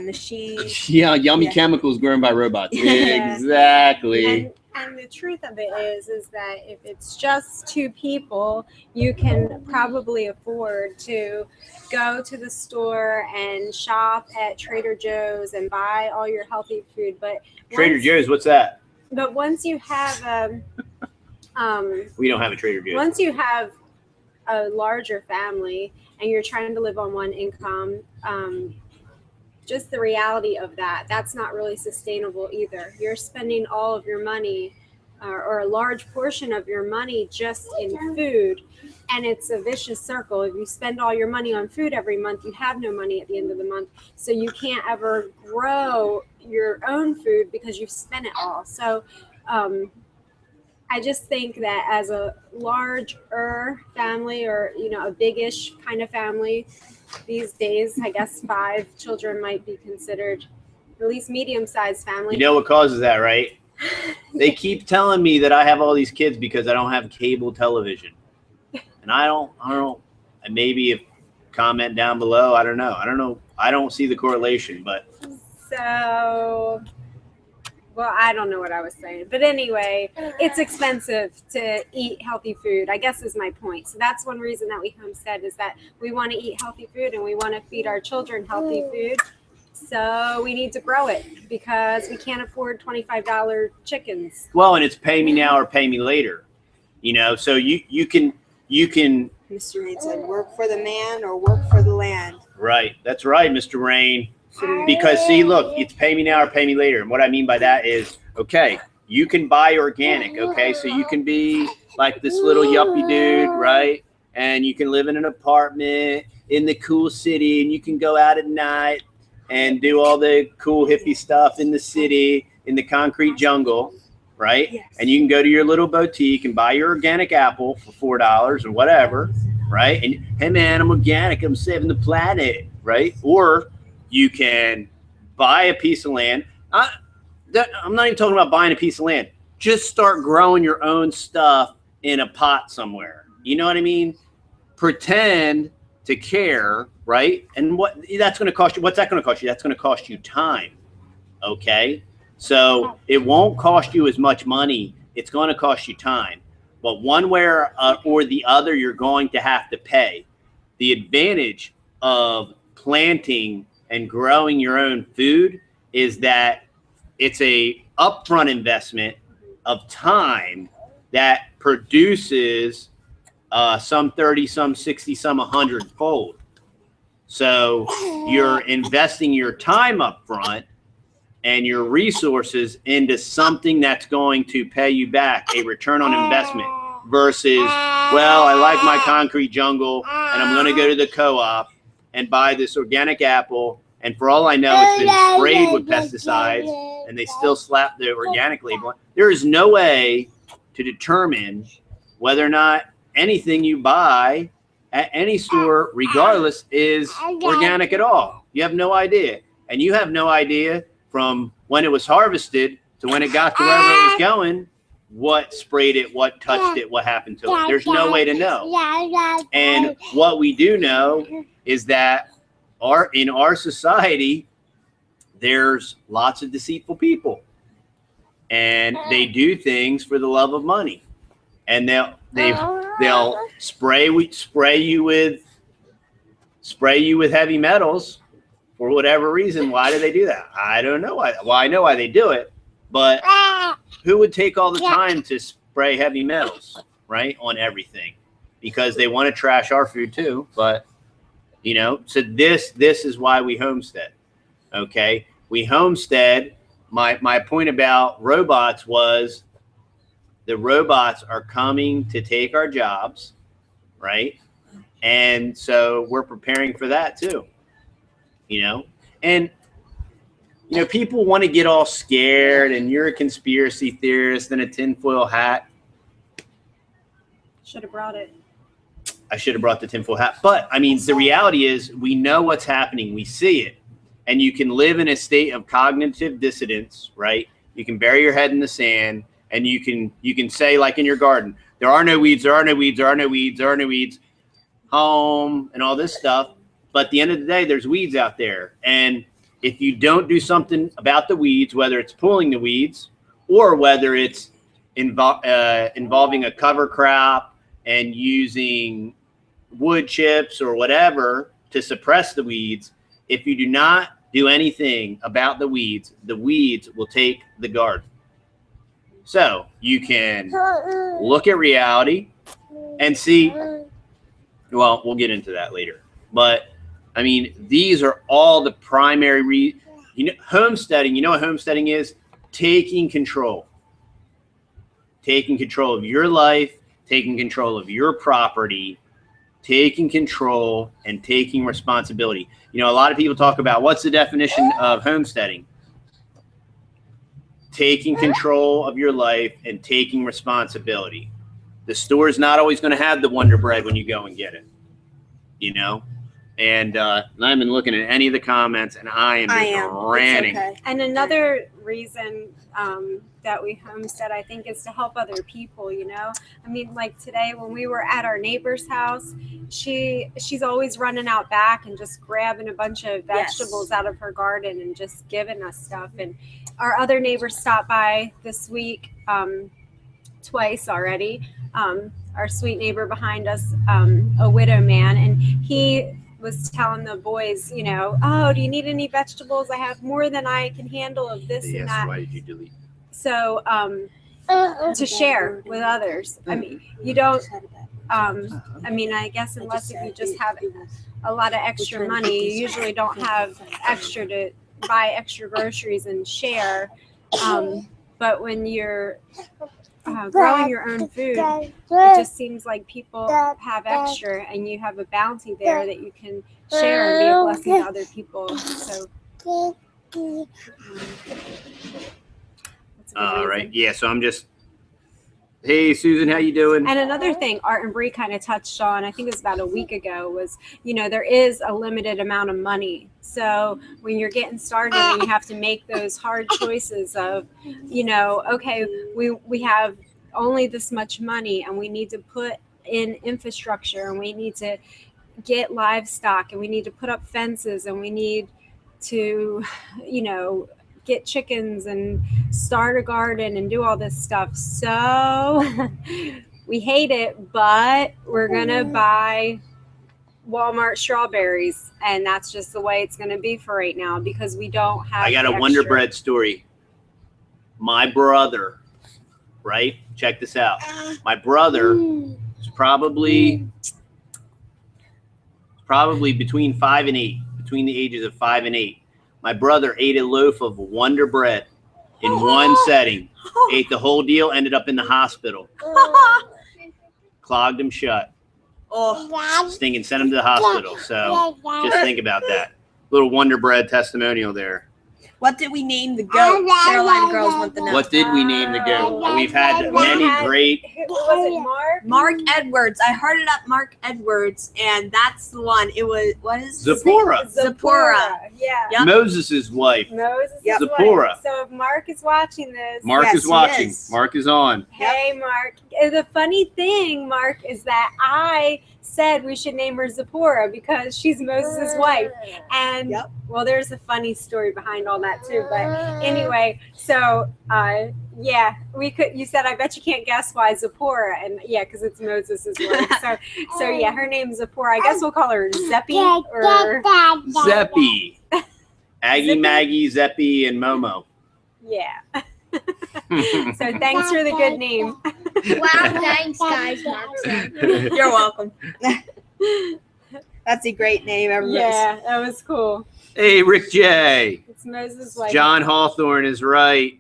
machine. Yeah, yummy chemicals grown by robots. Yeah. Exactly. And the truth of it is that if it's just two people, you can probably afford to go to the store and shop at Trader Joe's and buy all your healthy food. But Trader Joe's, what's that? But once you have We don't have a Trader Joe's. once you have a larger family and you're trying to live on one income, just the reality of that's not really sustainable either. You're spending all of your money or a large portion of your money just in food, and it's a vicious circle. If you spend all your money on food every month, you have no money at the end of the month, so you can't ever grow your own food because you've spent it all. So I just think that as a larger family, or a big-ish kind of family these days, I guess 5 children might be considered at least medium-sized family. You know what causes that, right? They keep telling me that I have all these kids because I don't have cable television, and I don't. And maybe if comment down below. I don't know. I don't see the correlation, but so. Well, I don't know what I was saying. But anyway, it's expensive to eat healthy food, I guess is my point. So that's one reason that we homestead, is that we want to eat healthy food and we want to feed our children healthy food. So we need to grow it because we can't afford $25 chickens. Well, and it's pay me now or pay me later. So you can Mr. Rain said, work for the man or work for the land. Right. That's right, Mr. Rain. Because see, look, it's pay me now or pay me later. And what I mean by that is, okay, you can buy organic, okay? So you can be like this little yuppie dude, right? And you can live in an apartment in the cool city, and you can go out at night and do all the cool hippie stuff in the city, in the concrete jungle, right? Yes. And you can go to your little boutique and buy your organic apple for $4 or whatever, right? And hey man, I'm organic, I'm saving the planet, right? Or you can buy a piece of land. I'm not even talking about buying a piece of land. Just start growing your own stuff in a pot somewhere. You know what I mean? Pretend to care, right? And what that's going to cost you. What's that going to cost you? That's going to cost you time. Okay? So it won't cost you as much money. It's going to cost you time. But one way or the other, you're going to have to pay. The advantage of planting and growing your own food is that it's a upfront investment of time that produces some 30, some 60, some 100-fold. So you're investing your time up front and your resources into something that's going to pay you back, a return on investment, versus, well, I like my concrete jungle and I'm going to go to the co-op and buy this organic apple, and for all I know, it's been sprayed with pesticides and they still slap the organic label on. There is no way to determine whether or not anything you buy at any store, regardless, is organic at all. You have no idea. And you have no idea from when it was harvested to when it got to wherever it was going, what sprayed it, what touched it, what happened to it. There's no way to know. And what we do know is that in our society, there's lots of deceitful people. And they do things for the love of money. And they'll spray you with heavy metals for whatever reason. Why do they do that? I don't know why. Well, I know why they do it, but who would take all the time to spray heavy metals, right, on everything? Because they want to trash our food too. But so this is why we homestead. Okay, we homestead. My point about robots was, the robots are coming to take our jobs, right? And so we're preparing for that too, and people want to get all scared, and you're a conspiracy theorist and a tinfoil hat. Should have brought it. I should have brought the tinfoil hat. But I mean, the reality is we know what's happening. We see it. And you can live in a state of cognitive dissonance, right? You can bury your head in the sand, and you can say, like in your garden, there are no weeds, there are no weeds, there are no weeds, there are no weeds, home, and all this stuff. But at the end of the day, there's weeds out there. And if you don't do something about the weeds, whether it's pulling the weeds or whether it's involving a cover crop and using wood chips or whatever to suppress the weeds, if you do not do anything about the weeds will take the garden. So you can look at reality and see, well, we'll get into that later. But I mean, these are all the primary homesteading. You know what homesteading is? Taking control of your life, taking control of your property, taking control and taking responsibility. A lot of people talk about, what's the definition of homesteading? Taking control of your life and taking responsibility. The store is not always going to have the Wonder Bread when you go and get it, And I haven't been looking at any of the comments, and I am ranting. Okay. And another reason that we homestead, I think, is to help other people. I mean, like today when we were at our neighbor's house, she's always running out back and just grabbing a bunch of vegetables out of her garden and just giving us stuff. And our other neighbor stopped by this week twice already. Our sweet neighbor behind us, a widow man, and he was telling the boys, oh, do you need any vegetables? I have more than I can handle of this and that. Why did you delete? So to share with others. I mean, you don't, I mean, I guess unless if you just have a lot of extra money, you usually don't have extra to buy extra groceries and share. But when you're growing your own food, it just seems like people have extra, and you have a bounty there that you can share and be a blessing to other people. So that's a good reason. Right. Yeah. So I'm just, hey, Susan, how you doing? And another thing Art and Bree kind of touched on, I think it was about a week ago, was, there is a limited amount of money. So when you're getting started and you have to make those hard choices of, okay, we have only this much money, and we need to put in infrastructure, and we need to get livestock, and we need to put up fences, and we need to, get chickens and start a garden and do all this stuff. So we hate it, but we're going to buy Walmart strawberries, and that's just the way it's going to be for right now, because we don't have. I got a Wonder Bread story. My brother, right? Check this out. My brother It's probably between 5 and 8, between the ages of 5 and 8. My brother ate a loaf of Wonder Bread in one setting, ate the whole deal, ended up in the hospital. Clogged him shut. Stinging, sent him to the hospital. So just think about that. Little Wonder Bread testimonial there. What did we name the goat? Carolina girls want to know. What did we name the goat? We've had many great. Was it Mark? Mark Edwards. I heard it up Mark Edwards, and that's the one. It was, what is his Zipporah. name? Zipporah. Yeah. Yep. Moses' wife. Moses. Yep. Zipporah. So if Mark is watching this. Mark Yes, is he watching. is. Mark is on. Hey, Mark. The funny thing, Mark, is that I said we should name her Zipporah because she's Moses' wife. And Yep. well, there's a funny story behind all that too. But anyway, so yeah, we could. You said I bet you can't guess why Zipporah, and yeah, because it's Moses' wife. So yeah, her name's Zipporah. I guess we'll call her Zeppi or Zeppy. Aggie, Zippy? Maggie, Zeppy, and Momo. yeah. So thanks for the good name. Wow, thanks, guys. Mark said. You're welcome. That's a great name, everybody. Yeah, that was cool. Hey, Rick J. It's Moses' wife. John Hawthorne is right.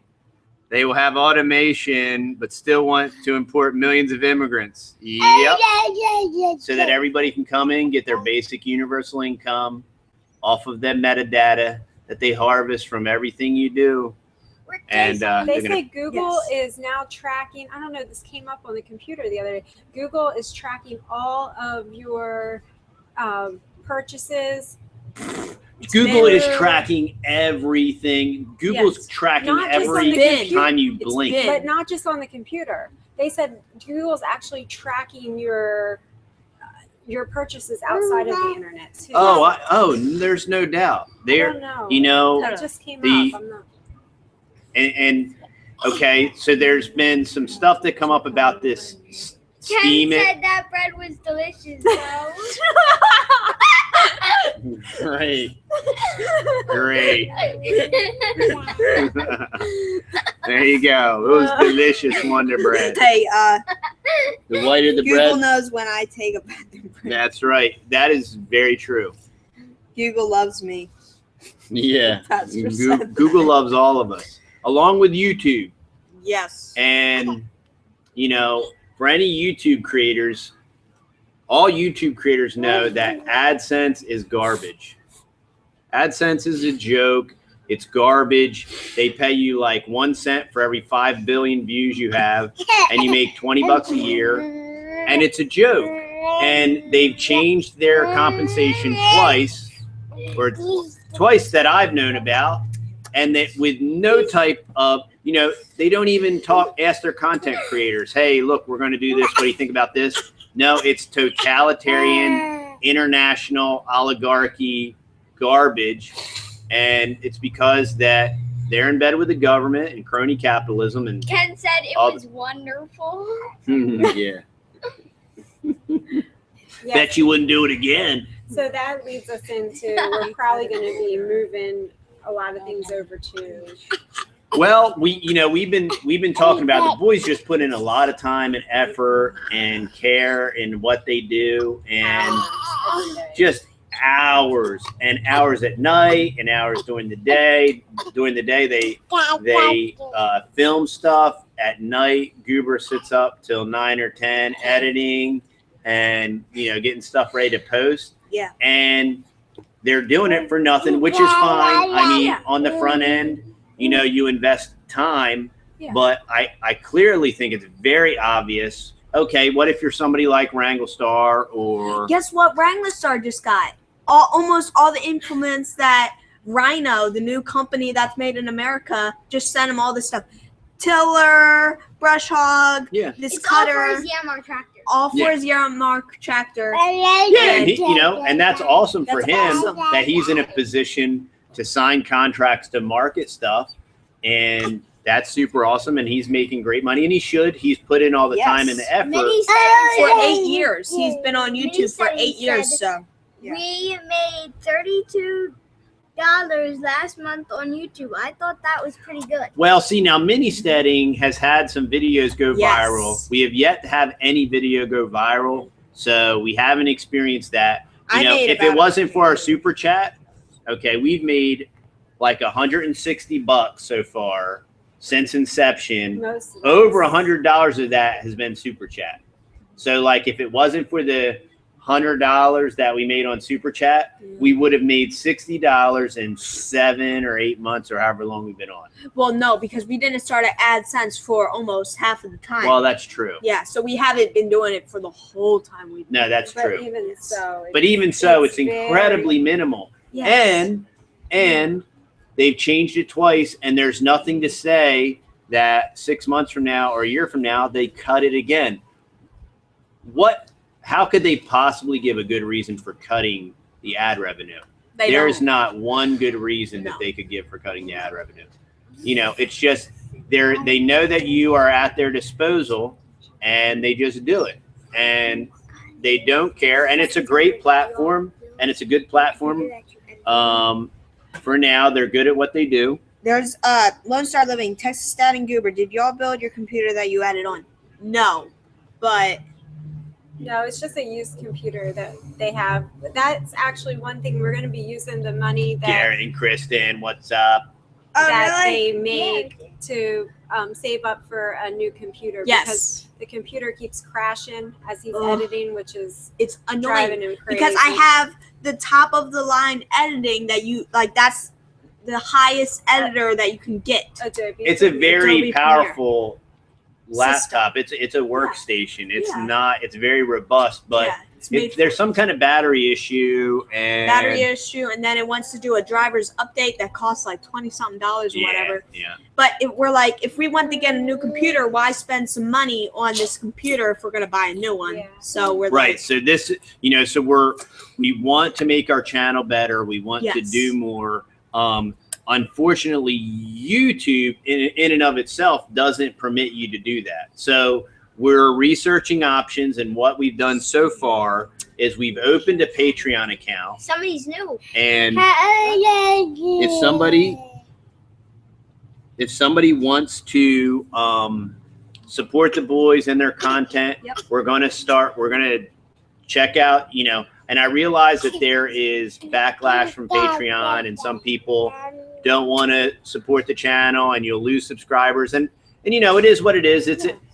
They will have automation, but still want to import millions of immigrants. Yep. So that everybody can come in, get their basic universal income off of their metadata that they harvest from everything you do. And They say Google is now tracking. I don't know. This came up on the computer the other day. Google is tracking all of your purchases. Google is tracking everything. Google's tracking Not just on every the computer. time you blink. big. But not just on the computer. They said Google's actually tracking your purchases outside of the internet too. Oh, there's no doubt. I There, don't know. you know, That just came the- up. I'm not. and okay, so there's been some stuff that come up about this Ken steam it. said that bread was delicious, though. Great. There you go. It was delicious Wonder Bread. Hey, The whiter the Google bread. knows when I take a bathroom break. That's right. That is very true. Google loves me. Yeah. That's for certain. Google loves all of us, along with YouTube. Yes. And, you know, for any YouTube creators, all YouTube creators know that AdSense is garbage. AdSense is a joke. It's garbage. They pay you like 1 cent for every 5 billion views you have, and you make $20 a year, and it's a joke. And they've changed their compensation twice, or twice that I've known about, and that with no type of, you know, they don't even ask their content creators, hey, look, we're going to do this. What do you think about this? No, it's totalitarian, international oligarchy garbage. And it's because that they're in bed with the government and crony capitalism. And Ken said it was wonderful. yeah. Yeah. Bet you wouldn't do it again. So that leads us into we're probably going to be moving a lot of things over to. Well, we've been talking about the boys just put in a lot of time and effort and care in what they do, and just hours and hours at night and hours during the day. During the day, they film stuff. At night, Goober sits up till 9 or 10 editing and getting stuff ready to post. Yeah. And they're doing it for nothing, which is fine. I mean, on the front end, you invest time, but I clearly think it's very obvious. Okay, what if you're somebody like Wrangle Star or... Guess what? Wrangler Star just got almost all the implements that Rhino, the new company that's made in America, just sent them all this stuff. Tiller, brush hog, this It's cutter. all for his Yamaha tractor. All for his Yamaha tractor. Yeah, and and that's awesome for That's him awesome. that he's in a position to sign contracts to market stuff, and that's super awesome. And he's making great money, and he should. He's put in all the time and the effort. Mini For said 8 years. He's been on YouTube for 8 years. So we made 32 last month on YouTube. I thought that was pretty good. Well, see, now mini steading has had some videos go viral. We have yet to have any video go viral, so we haven't experienced that. You know, if it wasn't for our super chat, okay, we've made like $160 so far since inception. Over $100 of that has been super chat. So, like, if it wasn't for the $100 that we made on super chat, we would have made $60 in 7 or 8 months or however long we've been on. Well, no, because we didn't start at AdSense for almost half of the time. Well, that's true. Yeah, so we haven't been doing it for the whole time we've been No, that's But true. even so, It's incredibly minimal. Yes. And they've changed it twice, and there's nothing to say that 6 months from now or a year from now they cut it again. How could they possibly give a good reason for cutting the ad revenue? There's not one good reason that they could give for cutting the ad revenue. You know, it's just they know that you are at their disposal, and they just do it, and they don't care. And it's a great platform, and it's a good platform. For now, they're good at what they do. There's Lone Star Living, Texas Stat and Goober. Did y'all build your computer that you added on? No, but no, it's just a used computer that they have. That's actually one thing we're going to be using the money that Garrett and Kristen, what's up? They make to save up for a new computer. Because the computer keeps crashing as he's editing, which is it's annoying driving him crazy. because I have the top of the line editing that you like. That's the highest editor that you can get. It's a very powerful laptop. It's a workstation. It's not. It's very robust, but there's some kind of battery issue and then it wants to do a driver's update that costs like $20-something or whatever. Yeah. But we're like, if we want to get a new computer, why spend some money on this computer if we're going to buy a new one? Yeah. So we're right. So this, so we want to make our channel better. We want to do more. Unfortunately, YouTube in and of itself doesn't permit you to do that. So we're researching options, and what we've done so far is we've opened a Patreon account. Somebody's new. And if somebody wants to support the boys and their content, we're going to check out, and I realize that there is backlash from Patreon, and some people don't want to support the channel, and you'll lose subscribers. And it is what it is.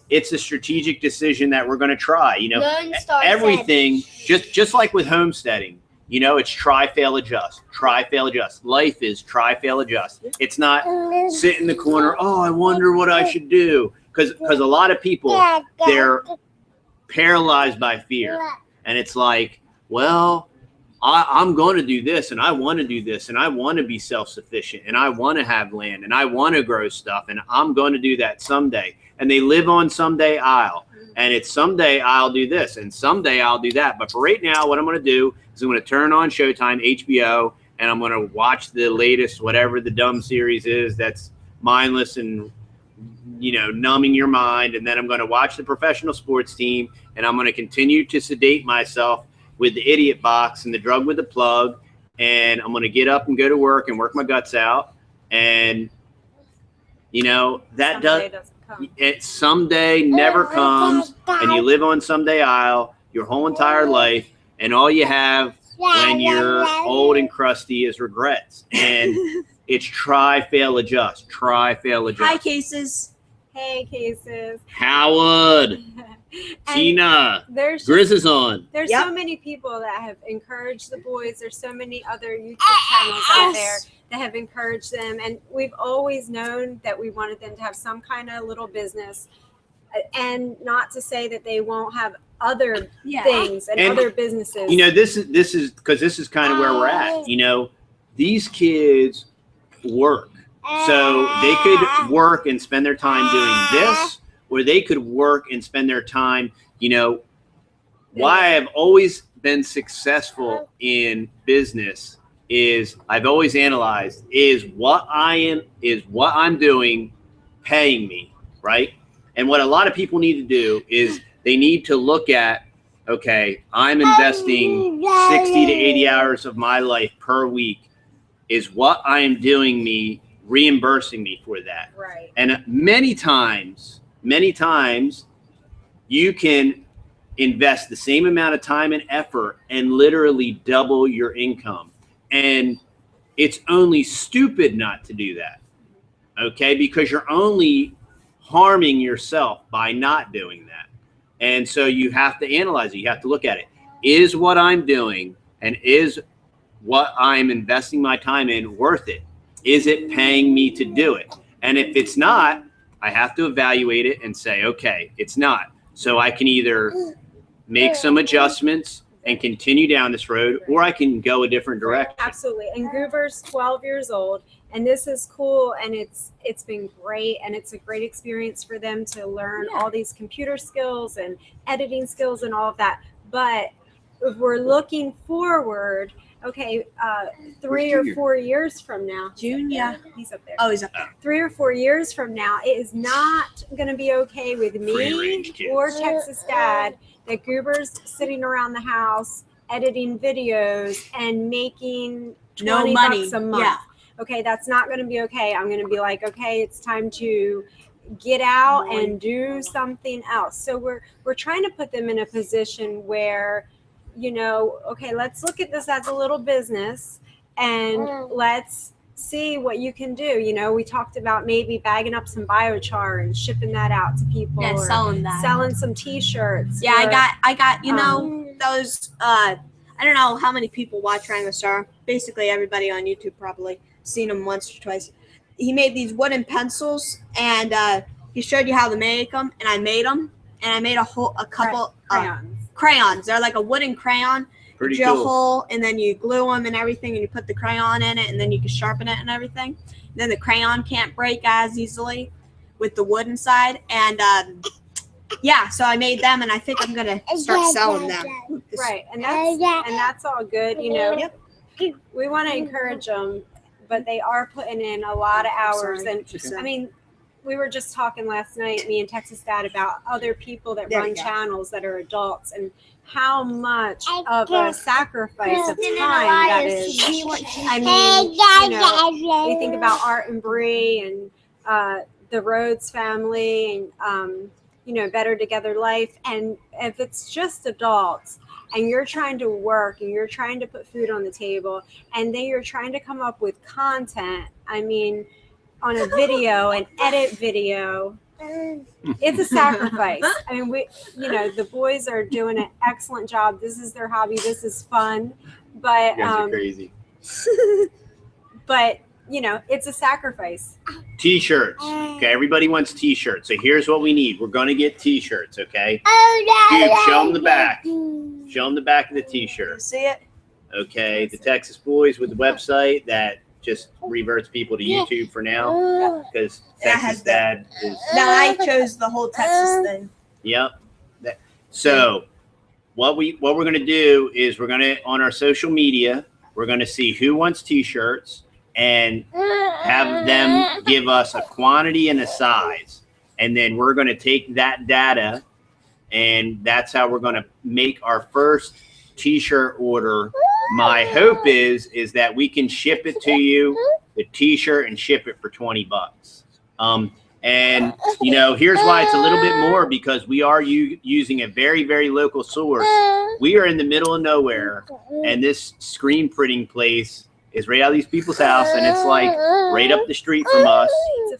It's a strategic decision that we're going to try. Everything, just like with homesteading, it's try, fail, adjust. Try, fail, adjust. Life is try, fail, adjust. It's not sit in the corner, oh, I wonder what I should do. Because a lot of people, they're paralyzed by fear. And it's like, well, I'm going to do this, and I want to do this, and I want to be self-sufficient, and I want to have land, and I want to grow stuff, and I'm going to do that someday. And they live on someday I'll. And it's someday I'll do this, and someday I'll do that. But for right now, what I'm going to do is I'm going to turn on Showtime, HBO, and I'm going to watch the latest, whatever the dumb series is that's mindless and, numbing your mind. And then I'm going to watch the professional sports team, and I'm going to continue to sedate myself with the idiot box and the drug with the plug. And I'm going to get up and go to work and work my guts out. And, that someday never comes, and you live on someday I'll your whole entire life, and all you have when you're old and crusty is regrets. And it's try, fail, adjust. Try, fail, adjust. Hi, Cases. Hey, Cases. Howard. Tina. Grizz is on. There's so many people that have encouraged the boys. There's so many other YouTube channels out there that have encouraged them. And we've always known that we wanted them to have some kind of little business. And not to say that they won't have other things and other businesses. This is because this is kind of where we're at. These kids work. So they could work and spend their time doing this, or they could work and spend their time, why I've always been successful in business is I've always analyzed is what I'm doing paying me, right? And what a lot of people need to do is they need to look at, okay, I'm investing 60 to 80 hours of my life per week is what I am doing me reimbursing me for that. Right. And many times you can invest the same amount of time and effort and literally double your income. And it's only stupid not to do that. Okay? Because you're only harming yourself by not doing that. And so you have to analyze it. You have to look at it. Is what I'm doing and is what I'm investing my time in worth it? Is it paying me to do it? And if it's not, I have to evaluate it and say, okay, it's not. So I can either make some adjustments and continue down this road, or I can go a different direction. Absolutely. And Goober's 12 years old, and this is cool, and it's been great, and it's a great experience for them to learn all these computer skills and editing skills and all of that. But if we're looking forward, okay, 3 or 4 years from now, June, yeah. He's up there. Oh, he's up there. 3 or 4 years from now, it is not going to be okay with me Free-range kids. or Texas Dad that Goober's sitting around the house editing videos and making 20 bucks a month. Yeah. Okay, that's not going to be okay. I'm going to be like, okay, it's time to get out and do something else. So we're trying to put them in a position where, you know, okay, let's look at this as a little business and let's see what you can do. You know, we talked about maybe bagging up some biochar and shipping that out to people. Yeah, or selling that. selling some t-shirts. Yeah, I got, you know, those, I don't know how many people watch Rango Star. Basically everybody on YouTube probably seen him once or twice. He made these wooden pencils, and he showed you how to make them, and I made them, and I made a couple crayons. They're like a wooden crayon. Pretty You drill cool. a hole, and then you glue them and everything, and you put the crayon in it, and then you can sharpen it and everything. And then the crayon can't break as easily with the wood inside. And yeah, so I made them, and I think I'm gonna start selling them. Right, and that's all good. You know, we want to encourage them, but they are putting in a lot of hours. And I mean, we were just talking last night, me and Texas Dad, about other people that run channels that are adults and how much of a sacrifice of time that is. I mean, you know, you think about Art and Bree and the Rhodes family and, you know, Better Together Life. And if it's just adults and you're trying to work and you're trying to put food on the table and then you're trying to come up with content, I mean, on a video and edit video, it's a sacrifice. I mean, you know, the boys are doing an excellent job. This is their hobby. This is fun, but You guys are crazy. but you know, it's a sacrifice. T-shirts. Okay, everybody wants T-shirts. So here's what we need. We're gonna get T-shirts. Okay. Dude, show them the back. Show them the back of the T-shirt. See it? Okay, the Texas Boys with the website that just reverts people to YouTube for now because Texas Dad is. No, I chose the whole Texas thing. Yep. So what we're gonna do is we're gonna on our social media we're gonna see who wants T-shirts and have them give us a quantity and a size, and then we're gonna take that data, and that's how we're gonna make our first T-shirt order. My hope is that we can ship it to you, the T-shirt, and ship it for 20 bucks. And you know, here's why it's a little bit more, because we are using a very, very local source. We are in the middle of nowhere, and this screen printing place is right out of these people's house, and it's like right up the street from us.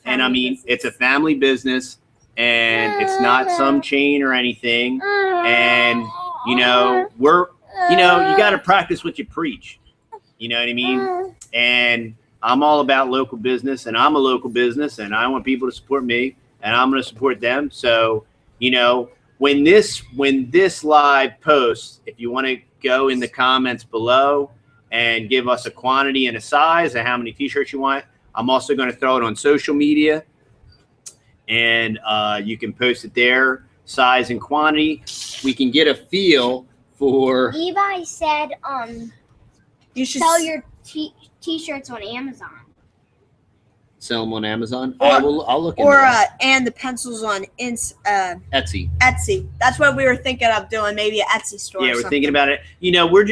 And I mean, it's a family business, and it's not some chain or anything. And you know, you got to practice what you preach. You know what I mean? And I'm all about local business, and I'm a local business, and I want people to support me, and I'm going to support them. So, you know, when this live posts, if you want to go in the comments below and give us a quantity and a size and how many T-shirts you want, I'm also going to throw it on social media, and you can post it there, size and quantity. We can get a feel for. Levi said, You should sell your T-shirts on Amazon. Sell them on Amazon. Or- I'll look or into that. and the pencils on Etsy. Etsy. That's what we were thinking of doing. Maybe an Etsy store. Yeah, or we're something. thinking about it. You know, we're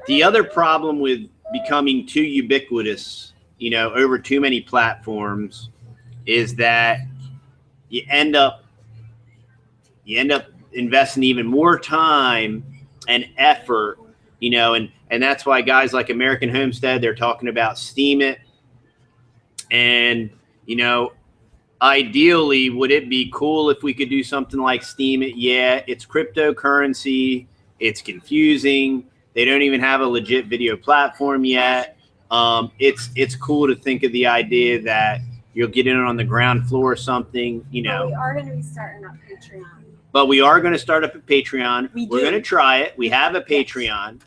The other problem with becoming too ubiquitous, you know, over too many platforms, is that you end up investing even more time and effort, you know, and that's why guys like American Homestead, they're talking about Steam It. And, you know, ideally, would it be cool if we could do something like Steam It? Yeah, it's cryptocurrency. It's confusing. They don't even have a legit video platform yet. It's cool to think of the idea that you'll get in on the ground floor or something, you know. We are going to be starting up Patreon. But we are going to start up a Patreon. We're going to try it. We have a Patreon.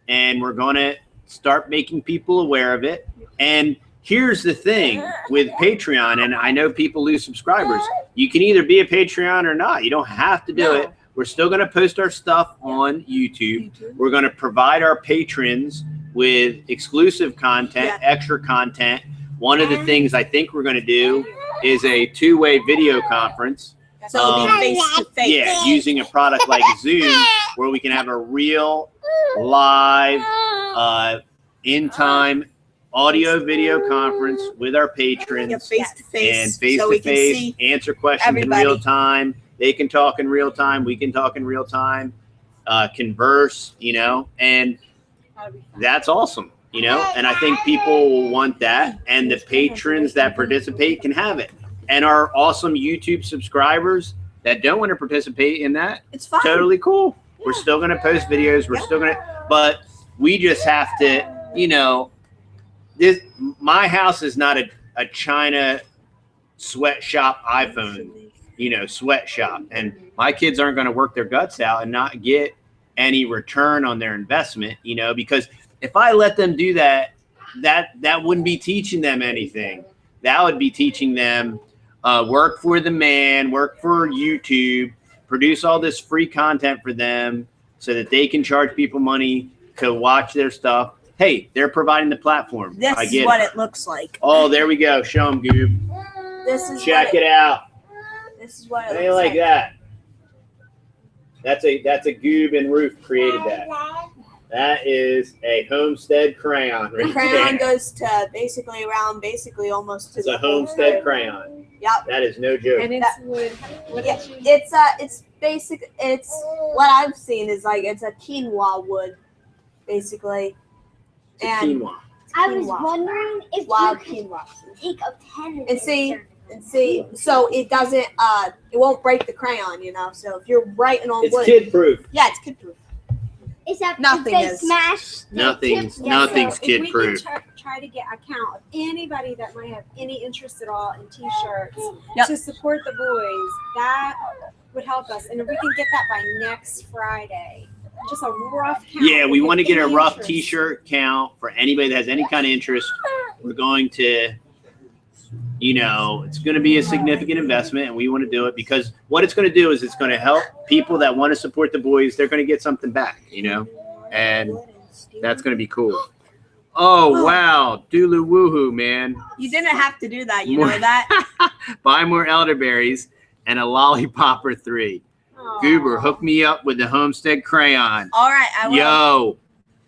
And we're going to start making people aware of it. And here's the thing with Patreon, and I know people lose subscribers. You can either be a Patreon or not. You don't have to do it. We're still going to post our stuff on YouTube. We're going to provide our patrons with exclusive content, extra content. One of the things I think we're going to do is a two-way video conference. So it'll be face to face. Yeah, using a product like Zoom, where we can have a real live, in-time audio video conference with our patrons. Face to face. And face to face, answer questions in real time. They can talk in real time. We can talk in real time. Converse, you know, and that's awesome, you know. And I think people will want that. And the patrons that participate can have it. And our awesome YouTube subscribers that don't want to participate in that, it's fine. Totally cool. We're still going to post videos. We're still going to, but we just have to, you know, my house is not a China sweatshop iPhone, you know, sweatshop. And my kids aren't going to work their guts out and not get any return on their investment, you know, because if I let them do that, that wouldn't be teaching them anything. That would be teaching them work for the man, work for YouTube, produce all this free content for them so that they can charge people money to watch their stuff. Hey, they're providing the platform. This is what it looks like. Oh, there we go. Show them, Goob. This is Check it out. This is what it Ain't looks like that. That's a Goob and Ruth created that. That is a Homestead crayon. The crayon goes to basically almost to it's a Homestead crayon. Yep. That is no joke. And it's wood. It's basic. It's what I've seen is like it's a quinoa wood, basically. It's a quinoa. I was wondering if wild you could quinoa. take a pen And see, so it doesn't, it won't break the crayon, you know. So if you're writing on wood, It's kid proof. yeah, it's kid proof. Is that Nothing if they is. smash the Nothing's tip? nothing's So kid if we proof. can try to get a count of anybody that might have any interest at all in T-shirts Yep. to support the boys, that would help us. And if we can get that by next Friday, just a rough count. Yeah, we want to get a any rough interest. T-shirt count for anybody that has any kind of interest. We're going to, you know, it's going to be a significant investment, and we want to do it because what it's going to do is it's going to help people that want to support the boys. They're going to get something back, you know, and that's going to be cool. Oh, wow. Dooloo woohoo, man. You didn't have to do that, you know that. Buy more elderberries and a lollipop or 3. Aw. Goober, hook me up with the Homestead crayon. All right, I will. Yo.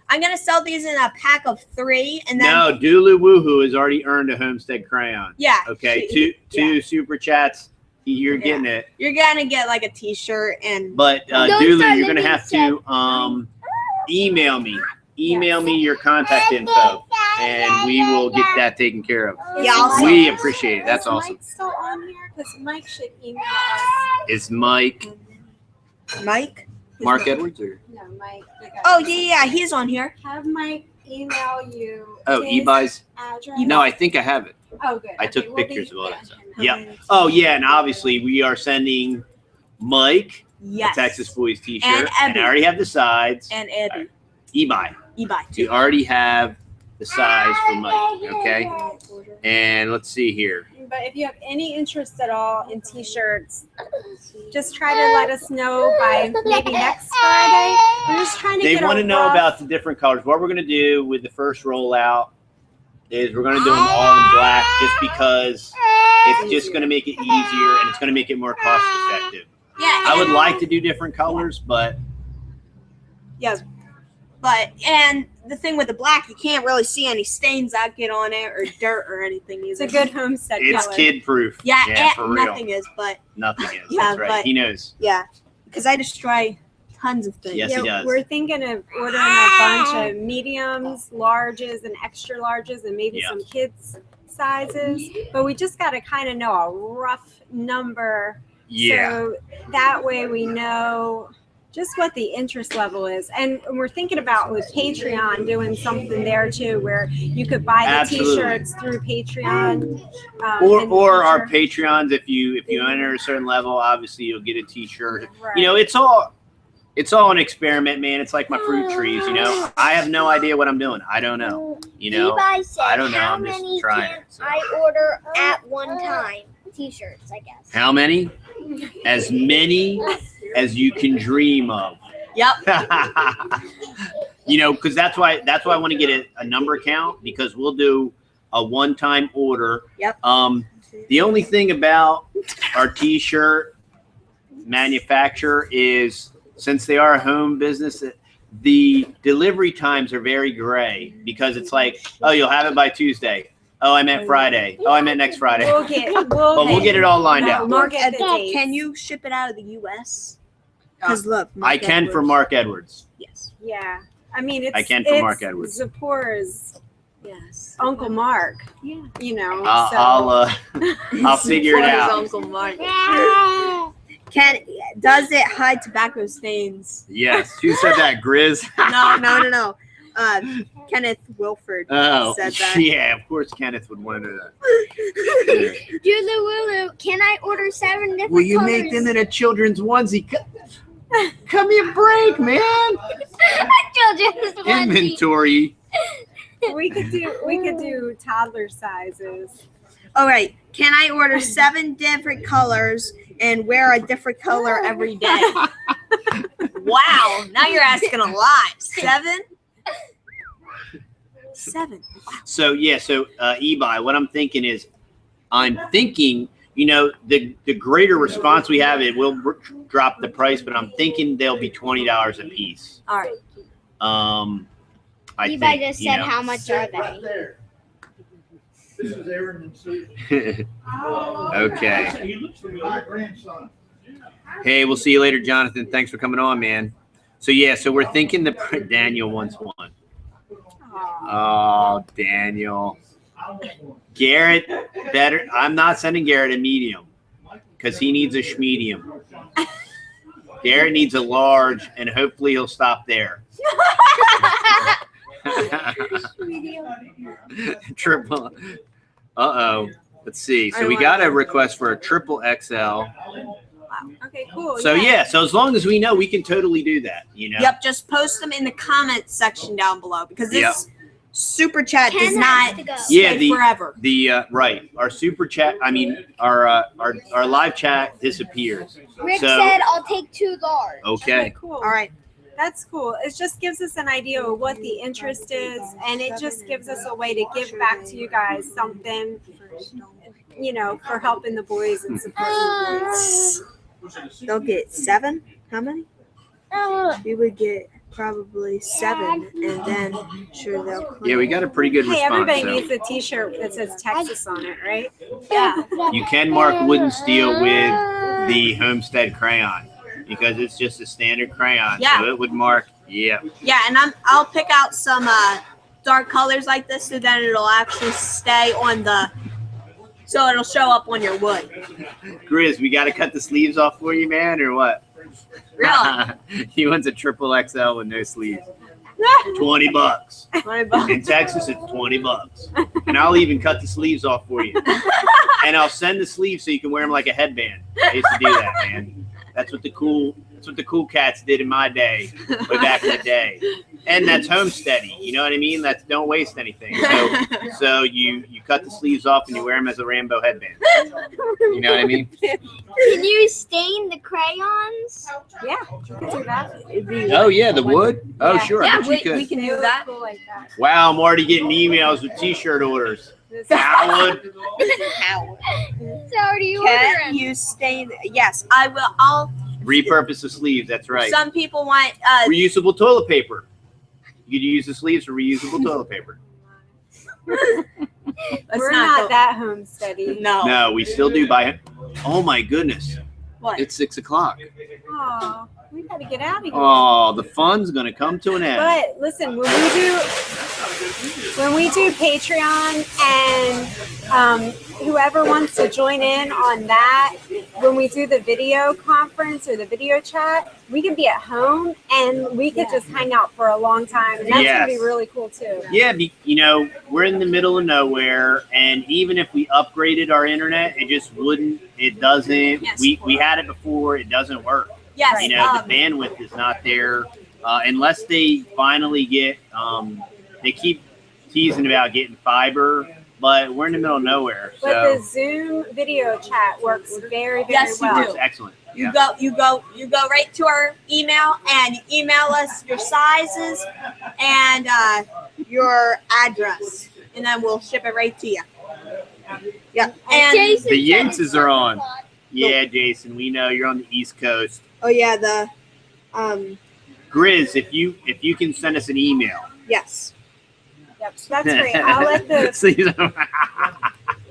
I'm gonna sell these in a pack of 3, and then No, Dooloo woohoo has already earned a Homestead crayon. yeah. Okay, she- two super chats. You're getting it. You're gonna get like a T-shirt and But Don't Dooloo, start you're gonna living have to email me. Email me your contact info, and we will get that taken care of. Yeah, I'll We appreciate it. That's Is awesome. Mike still on here? Because Mike should email us. Is Mike Mike. Mark Edwards or? No, Mike. the guy Oh who- yeah, he's on here. Have Mike email you. Oh, his eBuy's. address. No, I think I have it. Oh, good. I Okay, took we'll pictures be of all that getting stuff. him that. Yep. Oh yeah, and obviously we are sending Mike Yes. the Texas Boys T-shirt, And and Abby. I already have the sides. And Eddie. eBay. eBay You too. already have the size for Mike. Okay. And let's see here. But if you have any interest at all in T-shirts, just try to let us know by maybe next Friday. We're just trying to They get want to a know rough- about the different colors. What we're going to do with the first rollout is we're going to do them all in black just because it's just going to make it easier and it's going to make it more cost effective. Yeah. I would like to do different colors, but Yes. But and the thing with the black, you can't really see any stains that get on it or dirt or anything either. It's a good homestead It's color. kid proof. Yeah, for real. nothing is, but Nothing is. Yeah, That's right. but- He knows. yeah, because I destroy tons of things. Yes, he does. We're thinking of ordering a bunch of mediums, larges, and extra larges, and maybe Yeah. some kids sizes. But we just got to kind of know a rough number, Yeah. so that way we know just what the interest level is. And we're thinking about with Patreon doing something there too, where you could buy the Absolutely. T-shirts through Patreon. Or in the our future. Patreons, if you enter a certain level, obviously you'll get a T-shirt. Right. You know, it's all an experiment, man. It's like my fruit trees. You know, I have no idea what I'm doing. I don't know. You know, Levi said, I don't know. How I'm just many trying can it, so. I order at one time? T-shirts, I guess. How many? As many as you can dream of. Yep. You know, because that's why I want to get a number count, because we'll do a one-time order. Yep. The only thing about our T-shirt manufacturer is, since they are a home business, the delivery times are very gray, because it's like, oh, you'll have it by Tuesday. Oh, I meant Friday. Oh, I meant next Friday. We'll get it all lined out. We'll get the dates. Can you ship it out of the U.S.? Because look, I Mark can for Edwards. Mark Edwards. Yes. Yeah. I mean, it's I can for Mark it's Edwards. Zipporah's Yes. Uncle Mark. Yeah. You know. I'll figure it out. Uncle Mark. Does it hide tobacco stains? Yes. Who said that, Grizz? No. Kenneth Wilford Oh, said that. yeah. Of course, Kenneth would want to know that. Julu, can I order 7 different Will you colors? make them in a children's onesie? Come here, break, man. Children's onesie. Inventory. we could do toddler sizes. All right. Can I order 7 different colors and wear a different color every day? Wow. Now you're asking a lot. 7? 7. So eBay. What I'm thinking is, you know, the greater response we have, it will drop the price, but I'm thinking they'll be $20 a piece. All right. I Levi think, just you said know. how much are they? This is Aaron and Susan. Okay. My grandson. Hey, we'll see you later, Jonathan. Thanks for coming on, man. So we're thinking Daniel wants one. Oh, Daniel. Garrett, better. I'm not sending Garrett a medium because he needs a schmedium. Garrett needs a large, and hopefully he'll stop there. Triple. Uh-oh. Let's see. So we got a request for a triple XL. Okay, cool. So so as long as we know, we can totally do that, you know? Yep. Just post them in the comments section down below, because this Yep. super chat does Ken not has to go. stay forever. Right. Our super chat, our live chat disappears. Rick So- said I'll take 2 large. Okay. Cool. All right. That's cool. It just gives us an idea of what the interest is, and it just gives us a way to give back to you guys something, you know, for helping the boys and supporting the boys. They'll get 7. How many? We would get probably 7, and then sure they'll. Claim. Yeah, we got a pretty good Hey, response. everybody so. needs a T-shirt that says Texas on it, right? Yeah. You can mark wood and steel with the Homestead crayon, because it's just a standard crayon. Yeah. So it would mark. Yeah. Yeah, and I'll pick out some dark colors like this, so that it'll actually stay on the. So it'll show up on your wood. Grizz, we got to cut the sleeves off for you, man, or what? Really? He wants a triple XL with no sleeves. $20. $20. In Texas, it's $20. And I'll even cut the sleeves off for you. And I'll send the sleeves so you can wear them like a headband. I used to do that, man. That's what the cool cats did in my day, way back in the day. And that's homesteading. You know what I mean? That's don't waste anything. So you cut the sleeves off and you wear them as a Rambo headband. You know what I mean? Can you stain the crayons? Yeah, you can do that. Oh yeah, the wood. Oh Yeah. sure, I Yeah, bet you we could. can do that. Cool like that. Wow, I'm already getting emails with T-shirt orders. Howard. So do you Can order you stain? Yes, I will. I'll. Repurpose the sleeves. That's right. Some people want. Reusable toilet paper. You could use the sleeves for reusable toilet paper. We're not that homesteady. No. No, we still do buy. Oh my goodness! What? It's 6 o'clock. Oh, we got to get out of here. Oh, the fun's gonna come to an end. But listen, when we do Patreon and whoever wants to join in on that, when we do the video conference or the video chat, we can be at home and we could just hang out for a long time, and that's gonna be really cool too. Yeah, you know, we're in the middle of nowhere, and even if we upgraded our internet, it just wouldn't. It doesn't. Yes. We had it before. It doesn't work. Yes. You know, the bandwidth is not there unless they finally get. They keep teasing about getting fiber, but we're in the middle of nowhere. So But the Zoom video chat works very, very Yes, you well. do. it's excellent. You go right to our email and you email us your sizes and your address, and then we'll ship it right to you. Yeah. And Jason The said Yinxes it's are on. 7 o'clock. Yeah, Jason, we know you're on the East Coast. oh yeah, the Grizz, if you can send us an email. yes. Yep, so that's great. I'll let the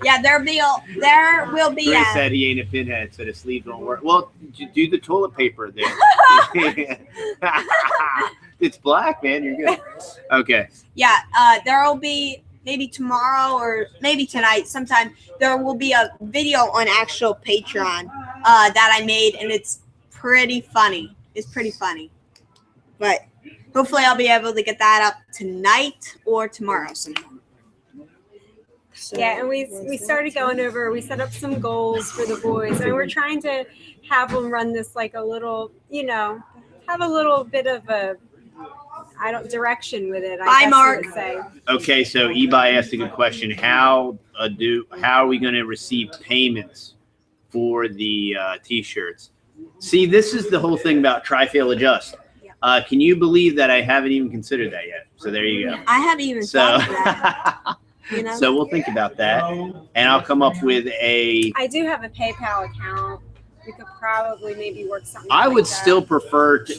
Yeah, there will be Grizz a said he ain't a pinhead, so the sleeve don't work. Well, do the toilet paper then. It's black, man. You're good. Okay. yeah, there will be maybe tomorrow or maybe tonight sometime there will be a video on actual Patreon that I made, and it's pretty funny. It's pretty funny. But hopefully I'll be able to get that up tonight or tomorrow sometime. So, Yeah, and we started going over, we set up some goals for the boys, and we're trying to have them run this like a little, have a little bit of a, direction with it. Bye, guess Mark. you would say. Okay, so Ebi asked a good question. How are we going to receive payments for the t-shirts? See, this is the whole thing about try, fail, adjust. Can you believe that I haven't even considered that yet? So there you go. I haven't even So, thought of that. You know? so we'll think about that, and I'll come up with a. I do have a PayPal account. We could probably maybe work something. I like would that. still prefer to.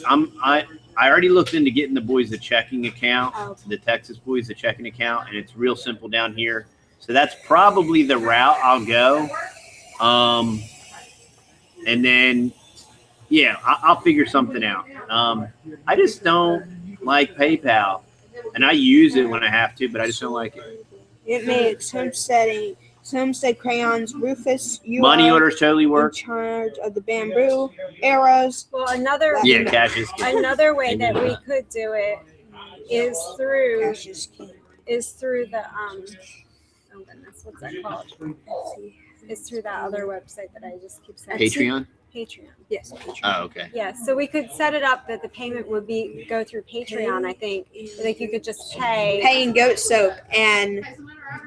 I already looked into getting the boys a checking account, Oh. the Texas Boys a checking account, and it's real simple down here. So that's probably the route I'll go. And then, yeah, I'll figure something out. I just don't like PayPal, and I use it when I have to, but I just don't like it. It makes homestead crayons. Rufus, you Money are orders totally in work. charge of the bamboo arrows. Well, another Yeah, cash is good. another way that we could do it is through the oh goodness, what's that called? It's through that other website that I just keep saying. Patreon? Patreon. Yes. Patreon. Oh, okay. Yeah, so we could set it up that the payment would go through Patreon. I think like you could just pay. Paying goat soap and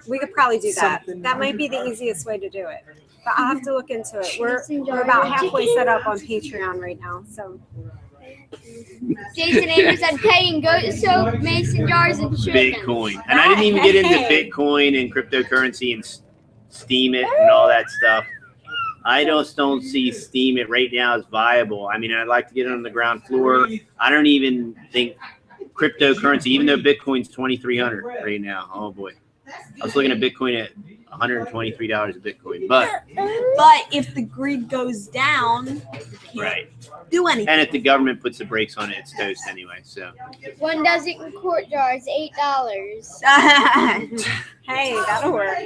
We could probably do that. Something. That might be the easiest way to do it. But I'll have to look into it. We're about halfway set up on Patreon right now. So Jason Andrews said paying goat soap, mason jars, and chickens. Bitcoin. And I didn't even get into Bitcoin and cryptocurrency and Steam it and all that stuff. I just don't see Steam it right now as viable. I mean, I'd like to get it on the ground floor. I don't even think cryptocurrency, even though Bitcoin's $2,300 right now. Oh boy. I was looking at Bitcoin at $123 a Bitcoin. But if the grid goes down, you can't right. do anything. And if the government puts the brakes on it, it's toast anyway. So 1 dozen quart jars, $8. hey, that'll work.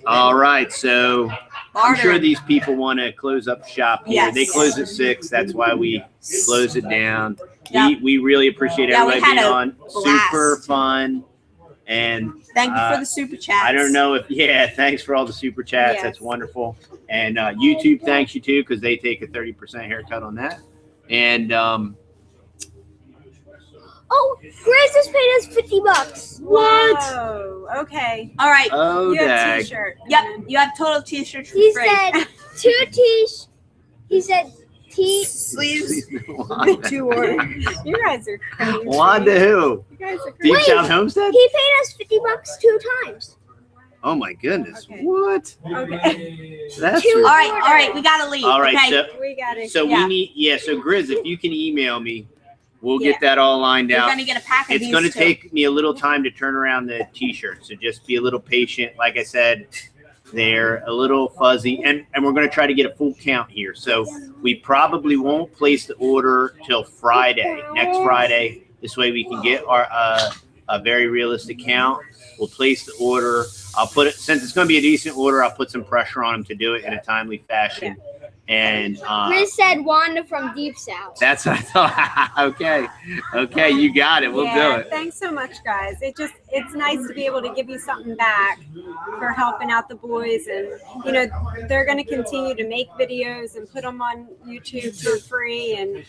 all right. So I'm sure Barter. these people want to close up shop here. Yes. They close at 6. That's why we close it down. Yep. We really appreciate Yeah, we everybody had being a on. blast. Super fun. And Thank you for the super chats. I don't know thanks for all the super chats. Yes. That's wonderful. And YouTube thanks you too, because they take a 30% haircut on that. And Oh, Grace has paid us $50. Whoa, okay. All right. oh, You have a dag. t-shirt. Yep. You have total t-shirts for He free. said 2 t. He said t. Sleeves. Wanda. 2 orders. You guys are crazy. Wanda who? You guys are Deep crazy. South Homestead? He paid us $50 2 times. Oh my goodness. Okay. What? Okay. That's Two- All right. We gotta leave. all right. Okay. So We got it. so Yeah. we need so Grizz, if you can email me We'll get that all lined We're out. gonna get a pack of It's these going to too. take me a little time to turn around the t-shirts, so just be a little patient. Like I said, they're a little fuzzy, and we're going to try to get a full count here. So we probably won't place the order till Friday, next Friday. This way we can get our a very realistic count. We'll place the order. I'll put it, since it's going to be a decent order, I'll put some pressure on them to do it in a timely fashion. And Chris said Wanda from Deep South. that's what I thought. Okay, you got it. We'll do it. Thanks so much, guys. It's nice to be able to give you something back for helping out the boys, and you know they're going to continue to make videos and put them on YouTube for free, and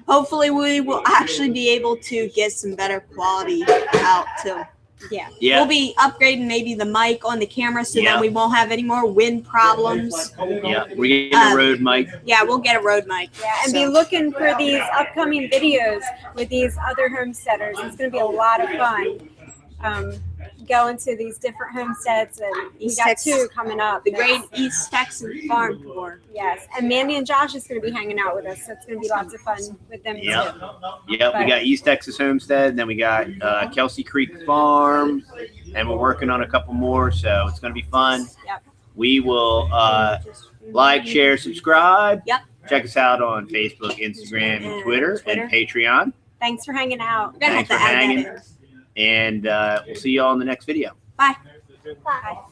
Hopefully, we will actually be able to get some better quality out too. yeah. We'll be upgrading maybe the mic on the camera so that we won't have any more wind problems. Yeah, we're getting a Rode mic. Yeah, we'll get a Rode mic. Yeah, and be looking for these upcoming videos with these other homesteaders. It's going to be a lot of fun going to these different homesteads, and we got two coming up. The Great East Texas Farm Tour. Yes, and Mandy and Josh is going to be hanging out with us, so it's going to be lots of fun with them too. Yep, we got East Texas Homestead, and then we got Kelsey Creek Farm, and we're working on a couple more, so it's going to be fun. Yep. We will like, share, subscribe. Yep. Check us out on Facebook, Instagram, and Twitter, and Patreon. Thanks for hanging out. We're gonna Thanks have for to add that hanging. in. And we'll see you all in the next video. Bye. Bye.